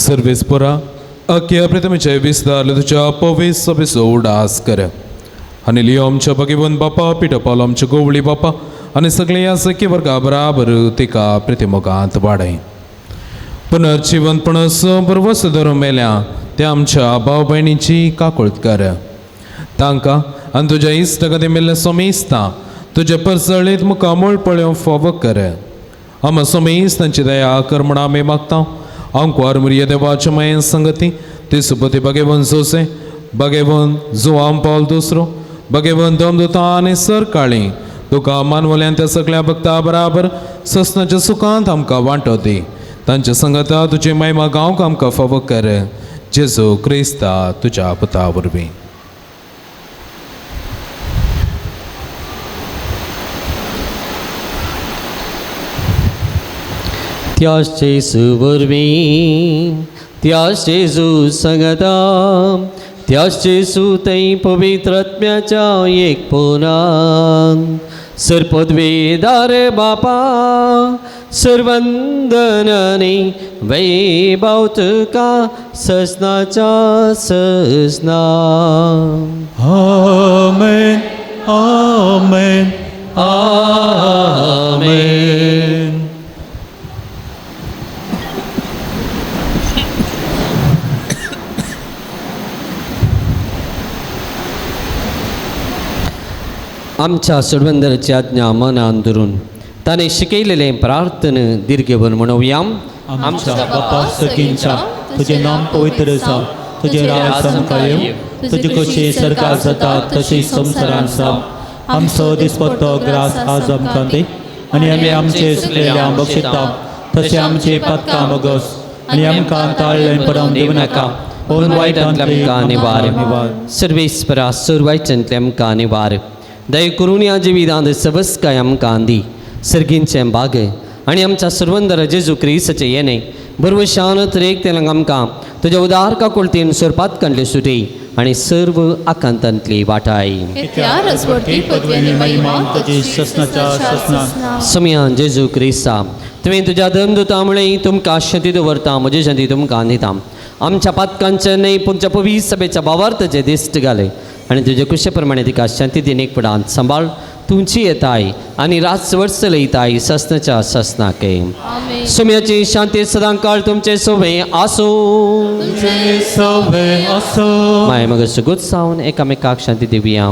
सर्वेस्परा अख्ख्या प्रथमेचे विस्तार तुझ्या पवित्र सभेचो उडास कर आनी लियो आमच्या भगिवन बापा पिठपाल आमच्या गोवळी बापा आनी सगळे ह्या सख्या वर्गा बराबर तिका प्रतिमोगांत वाडय पुनर्जीवनपणाचो बरवस धरून मेल्या त्या आमच्या भाव भयणीची काकुळट कर तांकां आनी तुज्या इश्टगती मेल्ले सोमेस्ता तुज्या परसळीत मुखार मोळपळ्यो फावो कर आम सोमेस्तांची दया कर म्हण आमी मागता आमकां मुरिया देवाच्या मायेन संगती तिसुपती भगेवन जोसे भगेवन जुआम पावल दुसरो भगेवन दोमदुता आनी सर काळी तुका मानवल्यान त्या सगळ्या भक्ता बराबर ससनाच्या सुखांत आमकां वांटो दी तांच्या संगता तुजी महिमा गांवक आमकां फावो कर जेजू क्रिस्ता तुज्या पुता वरवीं त्याच जेजू वरवीं त्याच जेजू संगता त्याच जेजू थंय पवित्र आत्म्याच्या एकपणान सरपदवेदार बापा सर्वंदनांनी वैभव तुका ससनाच्या ससना आमेन आमेन आमेन आमच्या सुरवंदराची आज्ञा मनान धरून ताणें शिकयलेलें प्रार्थन दीर्घवन म्हणुया आमच्या बापा सगळींच्या तुझे नाम पवित्र आसा तुझे राज आमकां येवं तुजे कशें सरकार जाता तशी संवसारान आसा आमचो दिसपट्टो ग्रास आज आमकां दी आनी आमी आमचे चुकलेल्यांक बक्षिता तशें आमचे पातकां बगस आनी आमकां ताळ्ळें पडोवंक दिवं नाका पूण वायटांतल्यान आमकां निवार सर्वेस्परा सुर वायटांतल्यान आमकां निवार दय करून ह्या जिवितांत सबस्काय आमकां दी सर्गींचें बाग आनी आमच्या सुरवंदर जेजू क्रिस्ताचें येणें बरवशान तरेक तेलांक आमकां तुज्या उदार काकुळतेन सुरपातकांतले सुटी आनी सर्व आकांतांतली वाटाय समयान जेजू क्रिस्ता तुवें तुज्या धर्मदुता मुळे तुमकां शांती दवरता म्हजी शांती तुमकां दिता आमच्या पातकांचे न्हय पुंच्या पवित्र सभेच्या भावार्थाचे दिश्ट घालय आनी तुजे कुशे प्रमाणे तिका शांती दिनेक पडांत सांबाळ तुमची येताय आनी राजवर्स लयताय ससनाच्या ससनाके सुम्याची शांती सदां काळ तुमचे सोबे आसूं माय मग सुगूत सावन एकामेकाक शांती दिवया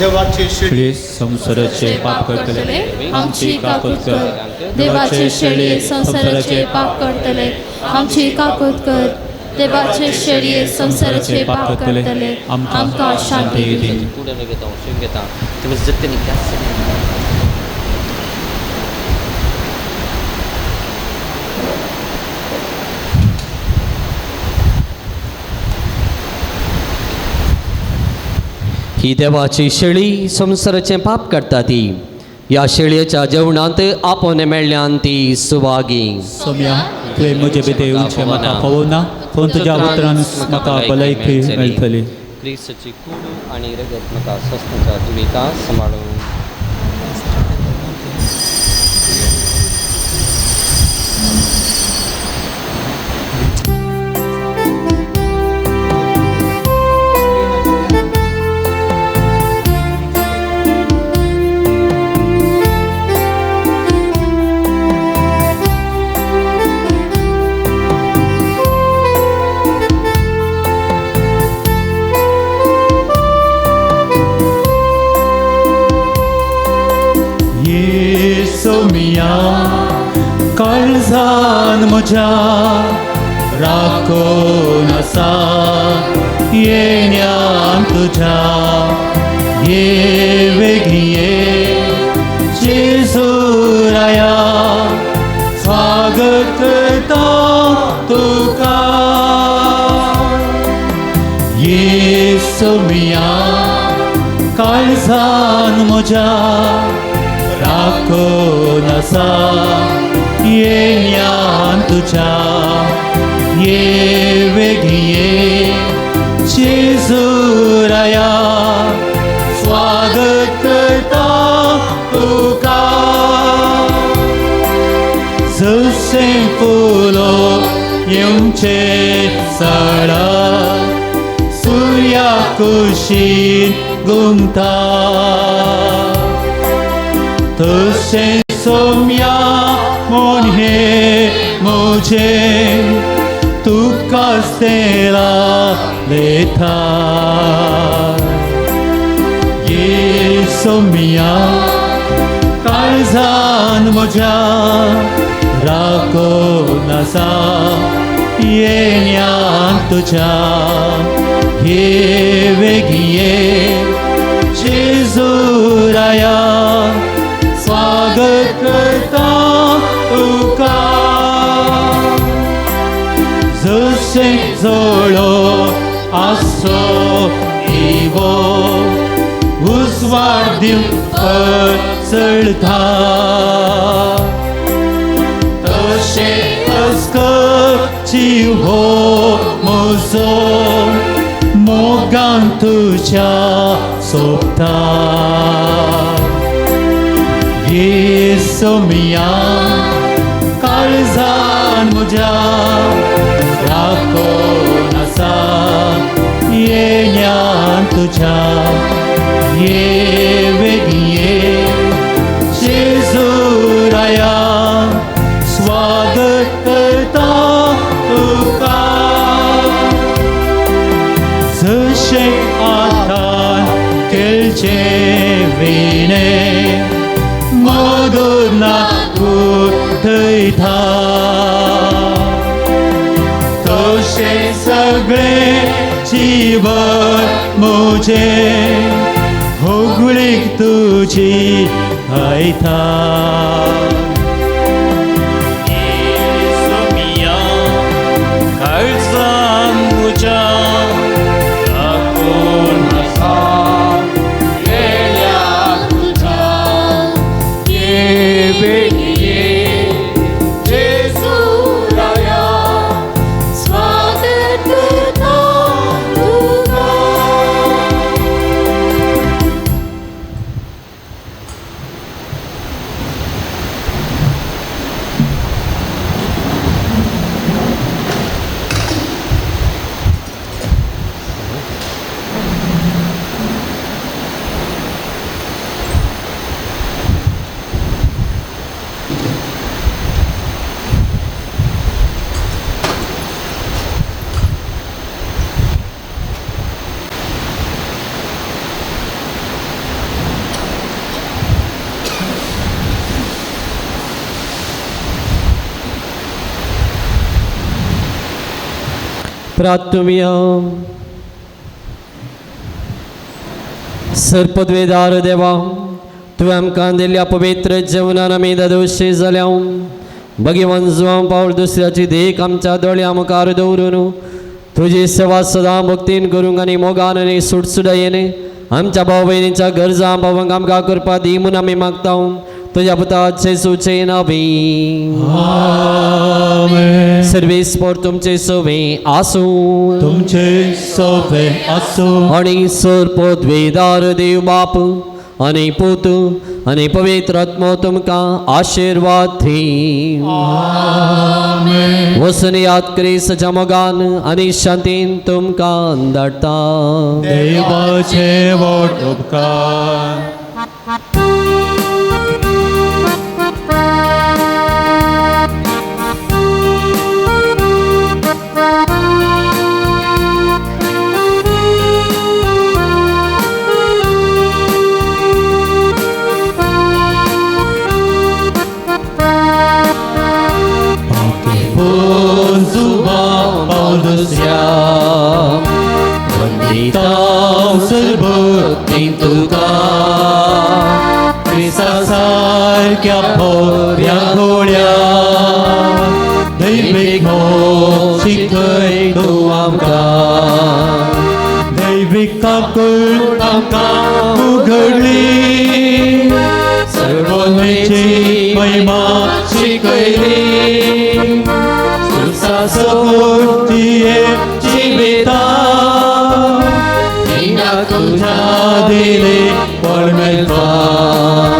देवाची शिडी संसाराचे पाप करतले आमची काकूत कर देवाचे शेळये संसाराचे पाप करतले आमची काकूत कर देवाचे शेळये संसाराचे पाप करतले आमकां शांती दी ही देवाची शेळी संसाराचे पाप करता ती या शेळयेच्या जेवणांत आपोवन मेळ्ळ्यान ती सुवागी सोम्या तुवें म्हजे भितर येवचें म्हाका कळना पूण तुज्या उतरान म्हाका भलायकी मेळटली क्रिस्ताची कूड आनी रगत म्हाका ससनाच्या जिवितां सांबाळूं येसो मिया काळजान म्हज्या राखून आसा येण्यान तुझ्या ये वेगळी ये जेजू राया स्वागत करता तुका येसो मिया काळजान म्हज्या राखून आसा येण्यान तुझ्या ये वेगळी ये जेजू राया स्वागत करता तुका जशें फुलो येवचे सडा सूर्या कुशीन घुमता तशें सोम्या म्हूण हे म्हजें तुकाच तेला लेता येसो मिया काळजान म्हज्या राखून आसा येण्यान तुझ्या ये वेगळी ये जेजू राया स्वागत करता तुका जशें जळो आसो इवो उजवाड दिवपार चलता तशें अस्कर जीव हो म्हजो मोगान तुझ्या सोबता येसो मिया काळजान म्हज्या राखून आसा येण्यान तुझ्या ये वेगळी ये जेजू राया स्वागत करता तुका जशें आतां केलचें विणें मदनाक उठयता तशें सगळें जीवन म्हजें होगळीक तुजी आयता येसो मिया काळजान म्हज्या राखून आसा येण्यान तुझ्या ये वेगळी ये जेजू राया स्वागत करता तुका प्रार्थुमिया सरपदवेदार देवा तुवें आमकां दिल्ल्या पवित्र जेवणान आमी दोशी जाल्या भगवान जुवां पावल दुसऱ्याची देख आमच्या दोळ्या मुखार दवरून तुजी सेवा सदां भक्तीन करूंक आनी मोगान आनी सुटसुटायेन आमच्या भाव भयणीच्या गरजा भावांक आमकां करपा दी म्हूण आमी मागता तुझ्या पुता जेसूचे नावी आमेन सर्वेस्पर तुमचे सोवे आसूं तुमचे सोबे आसो आणि सरपदवेदार देव बाप आणि पूत आणि पवित्र आत्मा तुमकां आशीर्वाद दी वसन याद क्रिस्ताच्या मोगान आणि शांतीन तुमकां धाडटा देवाचे वोट उपकार तुका क्रिस्ता सारक्या पोऱ्या गोळ्या दैवीक मोग शिकय तूं आमकां दैवीक काकूळ आमकां उगडली सर्वोन्मेची महिमा शिकयली तुझा सकून तिये जिविता हिंगा तुझ्या दिले परमेश्वर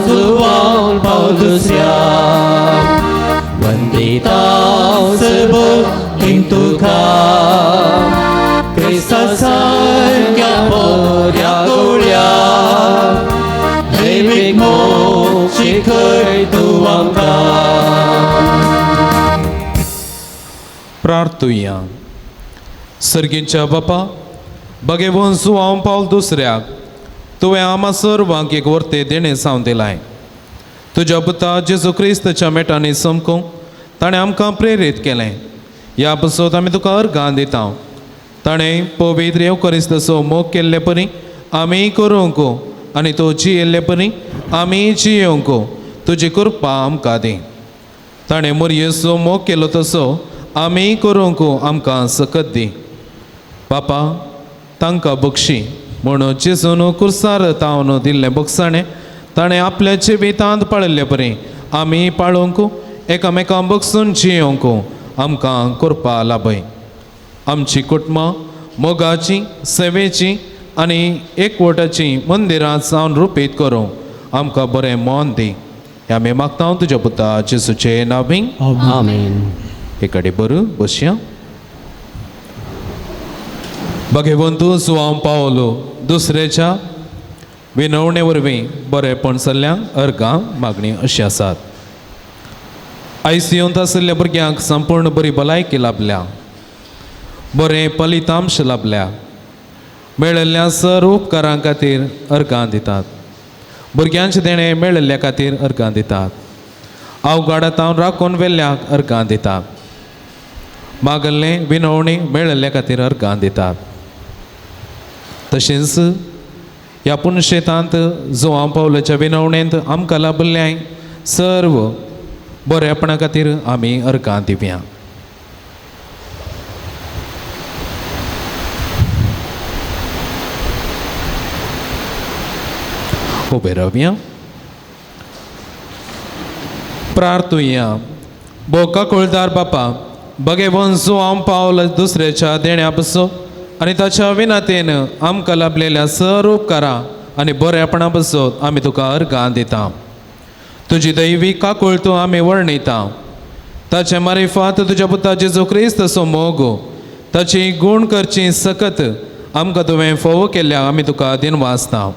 जुवान पाव दुसऱ्या वंदिता सर्व हिंग तुका क्रिस्ता सारक्या पोऱ्या गोळ्या दैवीक मोग शिकय तूं आमकां प्रार्थुया सर्गीच्या बापा बगे वंसू हांव पावल दुसऱ्याक तुवें आमा सर्वांक एक वर्ते देणे सावन दिलाय तुज्या पुता जेजू क्रिस्ताच्या मेटांनी समकूंक ताणें आमकां प्रेरीत केलें ह्या पासत आमी तुका अर्गां दिता ताणें पवित्र येवकरिस्ताचो मोग केल्ले परी आमी करूंक आनी तो जियेल्ले परी आमी जियोंक तुजी कृपा आमकां दी ताणें मोरयेचो मोग केलो तसो आमी करूंक आमकां सकत दी बापा तांकां बक्षी म्हणून जेजून कुर्सार तावन दिल्लें बक्षाणें ताणें आपल्या जिवितांत पाळिल्ले परी आमी पाळूंक एकामेकां बगसून जियोंक आमकां कृपा लाभय आमची कुटुंबां मोगाची सेवेची आनी एकवटाची मंदिरांत सावन रुपीत करूं आमकां बरें मोन दी हें आमी मागता तुज्या पुता जेजूचे नांवी आमेन. एकडे बरो बसया भगवंतू सुवाम पावलो दुसऱ्याच्या विनवणे वरवीं बरेपण जाल्ल्यांक अर्गां मागणी अशी आसात आयसीयूंत आशिल्ल्या भुरग्यांक संपूर्ण बरी भलायकी लाभल्या बरें फलितांश लाभल्या मेळिल्ल्या सर्व उपकारां खातीर अर्गां दितात भुरग्यांचे देणे मेळिल्ल्या खातीर अर्गां दितात अवघाडांत राखून वेल्ल्याक अर्गां दितात मागल्लें विनवणी मेळिल्ल्या खातीर अर्गां दितात तशेंच ह्या पुणशेतांत जो हांव पावलाच्या विनवणेंत आमकां लाभल्ल्याय सर्व बरेपणा खातीर आमी अर्गां दिवया उबे रावया प्रार्थुया बोका कुळदार बापा बगे वंसू हांव पावल दुसऱ्याच्या देण्या बसो आनी ताच्या विनातेन आमकां लाभलेल्या सर्व उपकारां आनी बरेपणा बसत आमी तुका अर्गां दिता तुजी दैवी काकूळ तूं आमी वर्णिता ताचे मारिफात तुज्या पुता जेजू क्रिस्ताचो मोग ताची गूण करची सकत आमकां तुवें फोव केल्ल्या आमी तुका दिनवासता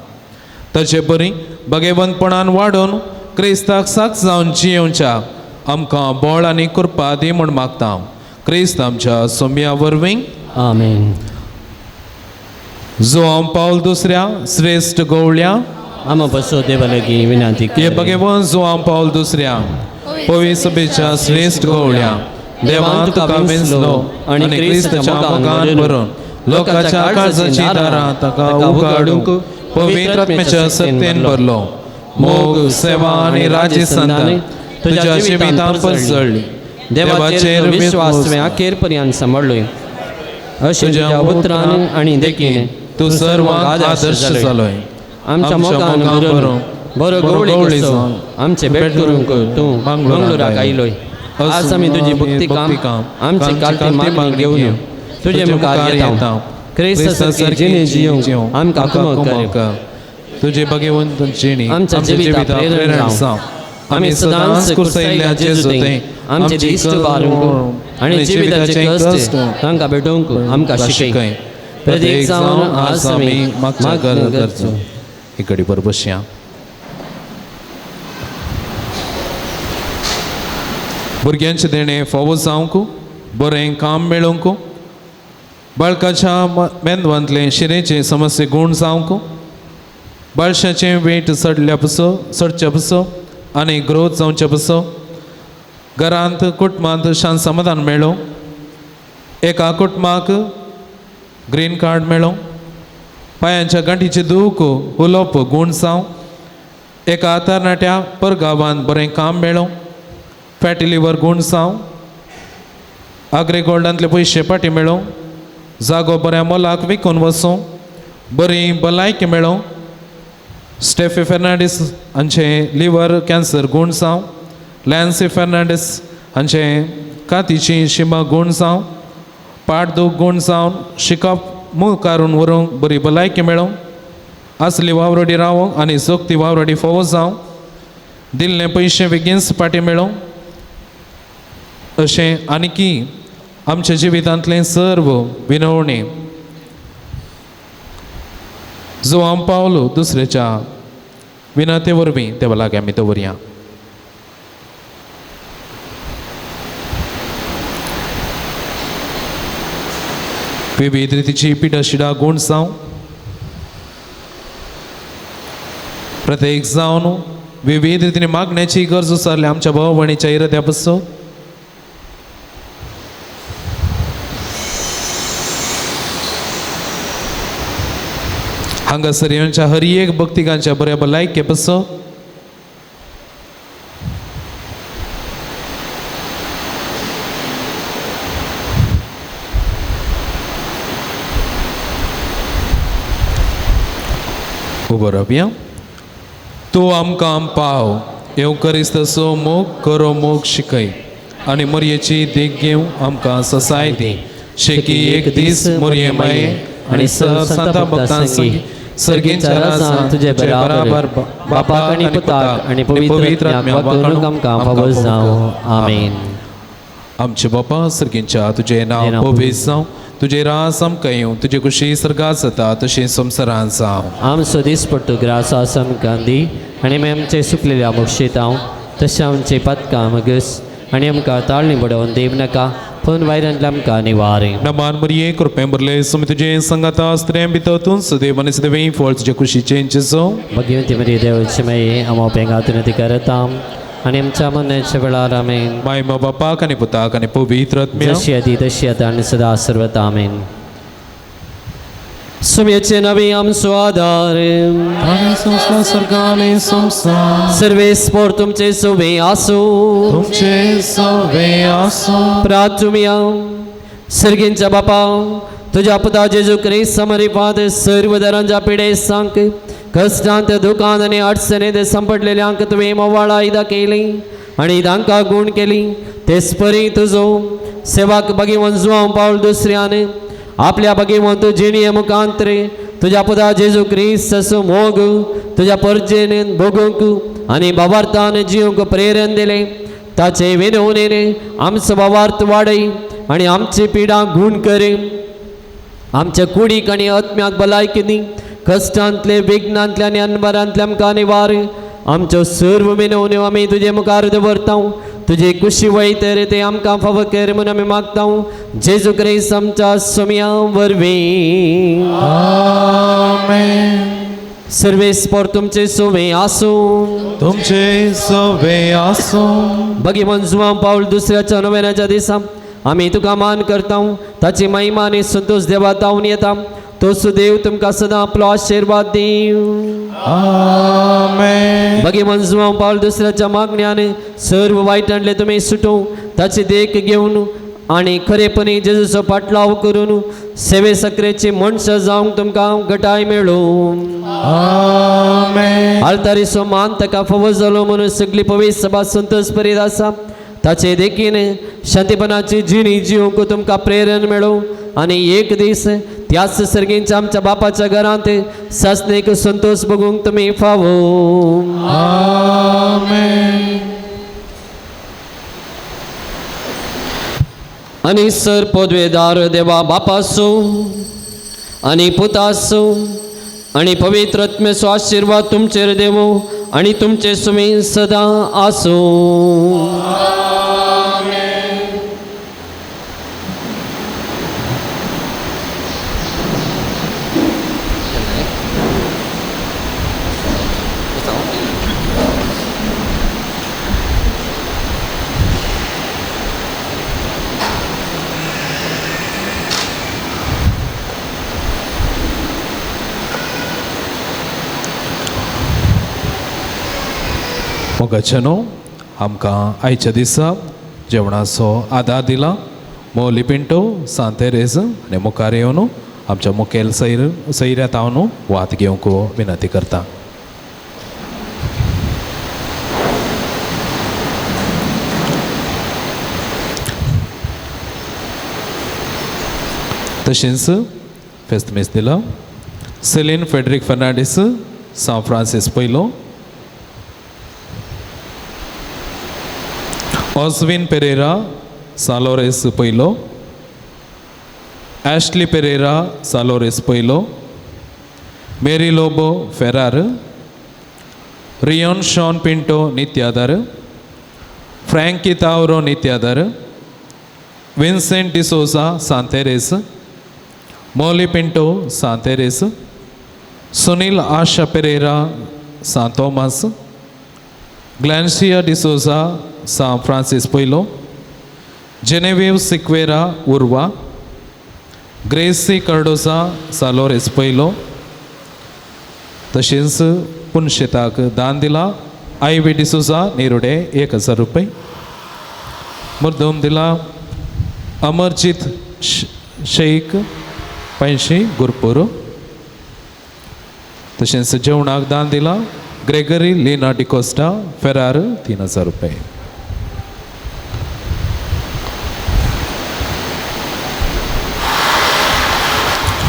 ताचे बरी भगवंतपणान वाडून क्रिस्ताक साक्ष जावन जियोवच्या आमकां बळ आनी कृपा दी म्हूण मागता क्रिस्त आमच्या सोम्या वरवीं आमेन. जो हांव पावल दुसऱ्या श्रेष्ठ गवळ्या आम बसो देवालगी विनंती हे भगवंत जो हांव पावल दुसऱ्या पवित्र सभेच्या श्रेष्ठ गवळ्या देवान तुका वेंचलो आनी क्रिस्ताच्या मोगान भरून लोकांच्या काळजाची दारां ताका उगाडूंक पवित्र आत्म्याच्या सत्तेन भरलो मोग सेवा आनी राजे संतान तुज्या जिवितांत पसरली देवाचेर विश्वास तुवें अखेर पर्यंत सांबाळ्ळोय अशें तुज्या उतरान आनी देखीन तूं सर्वांक आदर्श जालोय आमच्या मोगान भरून बरो गवळी जावन आमचे भेट करूंक तूं मंगळुराक आयलोय आज आमी तुजी भक्ती काम आमचे कालती मागणी घेवन तुजे मुखार येता क्रिस्ता सारकी जिणे जियोंक आमकां कुमक कर तुजे भगवंत जिणी आमच्या जिवितांत प्रेरण जावं आमी सदांच कुर्सायिल्ल्या जेजू तें आमचे दिश्ट बारूंक आनी जिविताचे कश्ट तांकां भेटोवंक आमकां शिकय प्रत्येक जावन आज आमी मागचा करचो इकडे बरोबर बसया भुरग्यांचे देणे फोव जावंक बरें काम मेळोवंक बाळकाच्या मेंदवांतले शिरेचे समस्ये गूण जावंक बाळशाचें वेट सडचे बसो आनी ग्रोथ जावचे बसो घरांत कुटुंबांत शांत समाधान मेळो एका कुटुंबाक ग्रीन कार्ड मेळो पांयांच्या गांठीचे दूख उलोवप गूण जावं, एका आतारणाट्या परगांवांत बरें काम मेळों, फॅटी लिवर गूण जावं, आग्रे गोल्डांतले पयशे पाटी मेळों, जागो बऱ्या मोलाक विकून वचूं, बरी भलायकी मेळों, स्टेफी फेर्नांडीस हांचे लिवर कॅन्सर गूण जावं, लॅन्सी फेर्नांडीस हांचे कातीची शिमा गूण जावं, पाठदूख गूण जावन शिकप मुखारून व्हरूंक बरी भलायकी मेळों, असली वावरडी रावों आनी जोगती वावरडी फोव जावं, दिल्ले पयशे बेगीनच पाटी मेळों, अशें आनीकी आमच्या जिवितांतले सर्व विनवणी जो आम पावलो दुसऱ्याच्या विनते वरवीं ते लागीं आमी दवरया. विविध रितीची पिडा शिडा गूण जावं, प्रत्येक जावन विविध रितीने मागण्याची गरज जाल्ली आमच्या भाव भयणीच्या इराद्या बसो. हांगासर येवच्या हर एक भक्तिकांच्या बऱ्या भलायके बसो. उबो रावया. तूं आमकां पाव येवकरीस तसो मोग करो मोग शिकय आनी मोरयेची देख घेवं आमकां ससाय दी. शेकी एक दीस मोरये माये आनी संता भक्तां संगी सर्गींच्या राजान तुजे बराबर बापाक आनी पुताक आनी पवित्र आत्म्याक वागणूक आमकां फावो जावं. आमेन. आमचे बापा सर्गींच्या तुजें नांव पवित्र जावं, तुजे रास आमकां येवं, तुजे कुशी सर्गात जाता तशें संवसारांत जावं. आमचो दीस पडटो ग्रास आमकां दी आनी आमी आमचे सुकलेल्या मोक्षेतांव तशें आमचे पदकां मगस आनी आमकां ताळणी बडोवन देव नाका पण वायरांतल्यान आमकां निवारी. नमान मरिये कृपें भरले सुमी तुजे संगाता स्त्रें भितर तूं सदैव आनी सदैव फळ तुजे कुशीचें जेजो. भगवंती मरिये देवाची माये आमो पेंगातून ती करतां आनी आमच्या मरणाच्या वेळार आमेन. माय बापाक आनी पुताक आनी पवित्र आत्म्या जशी आदी तशी आता आनी सदा सर्वत आमेन. सुमयेचे नवी आमचो आदार आनी संस्कार सर्गाले संसार सर्वे स्पोर तुमचे सोवे आसो. तुमचे सवे आसो. प्रार्थुमिया सर्गींच्या बापा तुझ्या पुता जेजू क्रिस्त समरिपात सर्व दरांच्या पिडे सांक कष्टांत दुकान आनी अडचणीत संपटलेल्यांक तुवें मोवाळायदा केली आनी तांकां गूण केली. तेच परी तुजो सेवाक भगिवन जुआंव पावल दुसऱ्यान आपल्या भगिवंत जिणये मुखांतरे तुझ्या पुता जेजू क्रिस्त असो मोग तुझ्या परजेन भोगूंक आनी भावार्थान जिवंक प्रेरण दिले. ताचे विनवणेने आमचो भावार्थ वाडय आनी आमची पिडा गूण करे. आमच्या कुडीक आनी आत्म्याक भलायकी दी. कश्टांतले विघ्नांतल्या आनी अनबरांतल्या आमकां निवार. आमच्यो सर्व विनवण्यो आमी तुजे मुखार दवरता. तुजे खुशी वयतर ते आमकां फावो कर म्हूण आमी मागता. जेजू क्रिस्त आमच्या सुमया वरवीं. आमेन. सर्वे स्पोर तुमचे सोवे आसो. तुमचे सवे आसो. भगिवन जुआंव पावल दुसऱ्याच्या नोवेनाच्या दिसा आमी तुका मान करता. ताची महिमा आनी संतोष देवा तावन येता. तो सुदेव तुमकां सदां आपलो आशिर्वाद दिव. आमेन. भगिवन जुआंव पावल दुसऱ्याच्या मागण्यान सर्व वायटांतले तुमी सुटूं ताची देख घेवन आनी खरेपणी जेजूचो पाटलाव करून सेवे सक्रेची मनशां जावंक तुमकां घटाय मेळूं. आमेन. आल्तारीचो मान ताका फावो जालो म्हणून सगळी पवित्र सभा संतोष करीत आसा. ताचे देखीन शांतीपणाची जिणी जिवंक तुमकां प्रेरण मेळो आनी एक दीस त्याच सर्गींच्या आमच्या बापाच्या घरांत सासणेक संतोष बघूंक तुमी फावो. आमेन. आनी सर पदवेदार देवा बापासो आनी पुतासो आनी पवित्र आत्म्याचो आशिर्वाद तुमचेर देवो आनी तुमचे सुमी सदां आसो. मोगाचनो आमकां आयच्या दिसा जेवणाचो आदार दिला. मोली पिंटो सांतेरेज आनी मुखार येवन आमच्या मुखेल सैऱ्यांत हांव न्हू वात घेवंक विनंती करता. तशेंच फेस्त मेस दिला. सेलीन फेडरीक फर्नांडीस सान फ्रांसीस पयलो. ऑस्विन पेरेरा सालोरेस पयलो. ॲश्ली पेरेरा सालोरेस पयलो. मेरी लोबो फेरार. रियोन शॉन पिंटो नित्यादार. फ्रँकी तावरो नित्यादार. विन्सेंट डिसोजा सांतेरेस. मोली पिंटो सांतेरेस. सुनील आशा पेरेरा सान थॉमस. ग्लॅन्सिया डिसोजा सान फ्रांसीस पयलो. जेनेविव सिक्वेरा उर्वा. ग्रेसी कार्डोसा सालोरेस पयलो. तशेंच पुनशेताक दान दिला. आयवी डिसोजा नेरुडे 1000 रुपये. मुर्दोम दिला. अमरजीत शेख 85 गुरपूर. तशेंच जेवणाक दान दिला. ग्रेगरी लिना डिकोस्टा फेरार 3000 रुपये.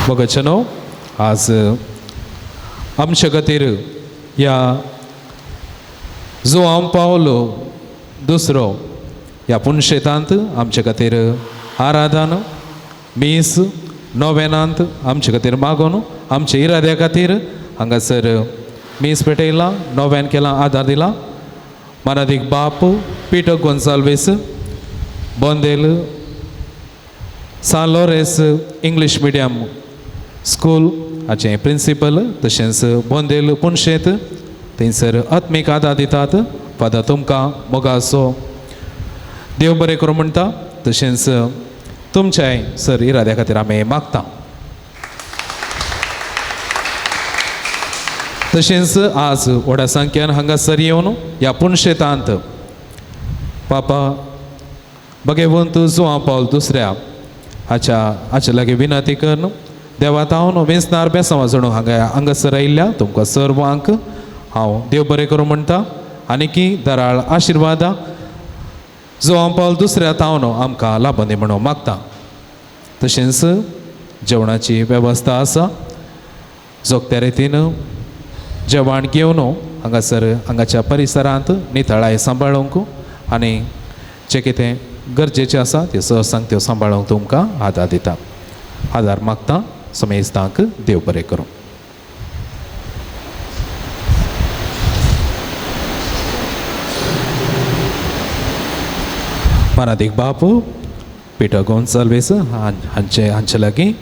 बघचनो आज आमच्या खातीर ह्या जुआंव पावलो दुसरो ह्या पुनशेतांत आमच्या खातीर आराधन मीस नोवेनांत आमचे खातीर मागोन आमच्या इराद्या खातीर हांगासर मीस पेटयला. नोवेन केला आदार दिला. मानादीक बाप पीटर गोन्साल्वेस बोंदेल सान लोरेस इंग्लीश मिडियम स्कूल हाचे प्रिंसिपल. तशेंच बोंदेल पुनशेत थंयसर आत्मीक आदार दितात. फादर तुमकां मोगाचो देव बरें करूं म्हणटा. तशेंच तुमच्याय सर इराद्या खातीर आमी मागता. तशेंच आज व्हडा संख्यान हांगासर येवन ह्या पुनशेतांत पापा भगवंत जुआंव पावल दुसऱ्या हाच्या लागीं विनंती करन. देवात हांव न्हू वेंचणार बेसांव जणू हांगासर आयिल्ल्या तुमकां सर्वांक हांव देव बरें करूं म्हणटा. आनी की दराळ आशिर्वादा जुआंव पावल दुसऱ्यात हांव न्हू आमकां लाबंदी म्हणून मागता. तशेंच जेवणाची वेवस्था आसा. जोगत्या रितीन जेवण घेवन हांगासर हांगाच्या परिसरांत नितळाय सांबाळूंक आनी जे कितें गरजेचें आसा त्यो सरसंगत्यो सांबाळूंक तुमकां आदार दिता. आदार मागता. समेस्तांक देव बरें करूं. मानादीक बाप पीटर गोन्साल्वेस हांचे लागीं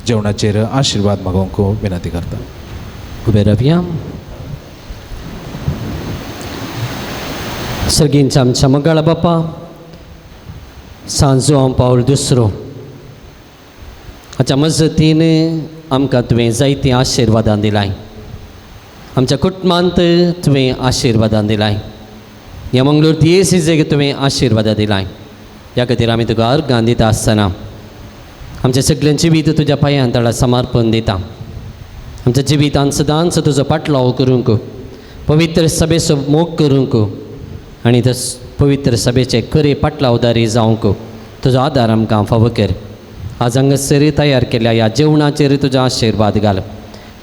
जेवणाचेर आशिर्वाद मागोवंक विनंती करता. उबे रावया. सर्गींच्या आमच्या मंगळा बापा सान जुआंव पावल दुसरो हाच्या मजतीन आमकां तुवें जायती आशिर्वादां दिलाय. आमच्या कुटुंबांत तुवें आशिर्वादां दिलाय. ह्या मंगळूर तियेसीजेक तुवें आशिर्वादां दिलाय. ह्या खातीर आमी तुका अर्गां दिता आसतना आमचें सगळें जिवीत तुज्या पांयां तळा समर्पण दिता. आमच्या जिवितांत सदांच तुजो पाटलाव करूंक पवित्र सभेचो मोग करूंक आनी पवित्र सभेचे खरे पाटलावदारी जावंक तुजो आदार आमकां फावो कर. आज हांगासर तयार केल्या ह्या जेवणाचेर तुजो आशिर्वाद घाल.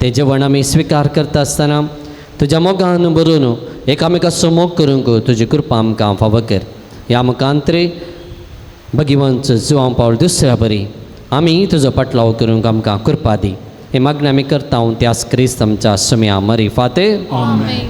तें जेवण आमी स्विकार करता आसतना तुज्या मोगान बरोवन एकामेकाचो मोग करूंक तुजी कृपा आमकां फावो कर. ह्या मुखांतरे भगवंत जुआंव पावल दुसऱ्या बरी आमी तुजो पाटलाव करूंक आमकां कृपा दी. हे मागणें आमी करता त्याच क्रिस्त आमच्या सुम्या मरी फाते. आमेन.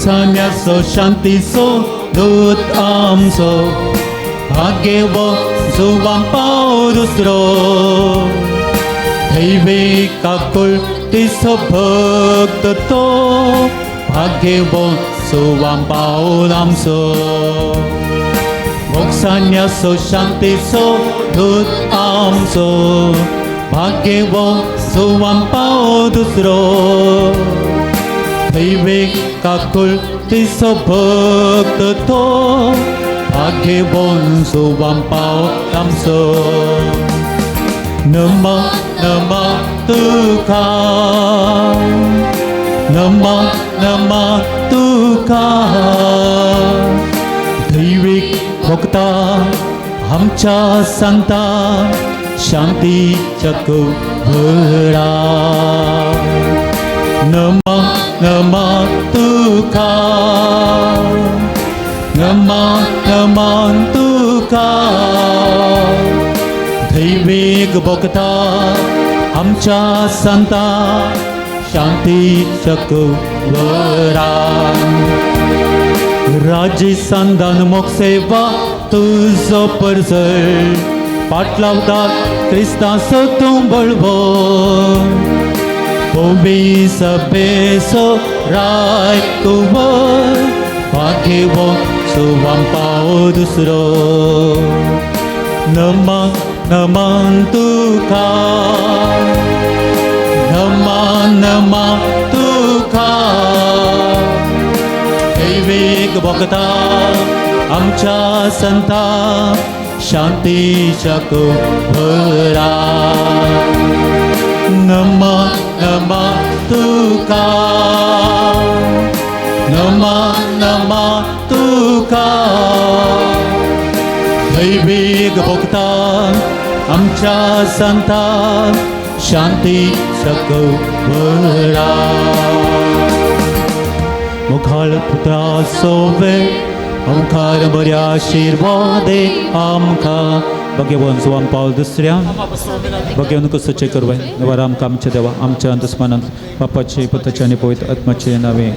Saniaso shantiso dut amso Hagewo zuwang paudustro दैविक आपुलकीचो भक्त तो भाग्यवान सुवाम पावल आमचो मोक्षान्याचो शांतीचो दूत आमचो भाग्यवान सुवाम पाव दुसरो दैविक आपुलकीचो भक्त तो भाग्यवान सुवाम पाव आमचो नमः तुका नमः तुका दैविक भक्ता आमच्या संता शांतीच्या कुबरा नमः तुका नमः तुका दैविक भक्ता आमच्या संता शांतीच्या कुबरा राजी संदान मोक्षसेवा तुझो परजळ पाटलावतात क्रिस्तांचो तूं बळबो ओबी सभेचो राय कुंवर भाग्यवान सुवाम पाव दुसरो नमः तुका नमः तुका दैविक भक्ता आमच्या संता शांतीच्या कुबरा नमः तुका नमः तुका दैविक भक्ता आमच्या संता शांतीच्या कुबरा मुखार पुत्राचो वेळ आमकां बऱ्या आशिर्वादे आमकां भगवान सुवाम पावल दुसऱ्यान भगवान कसोचे करवाय देवा आमकां आमच्या देवा आमच्या अंतस्मरणांत बापाचे पुताचे आनी पवित्र आत्म्याचे नावे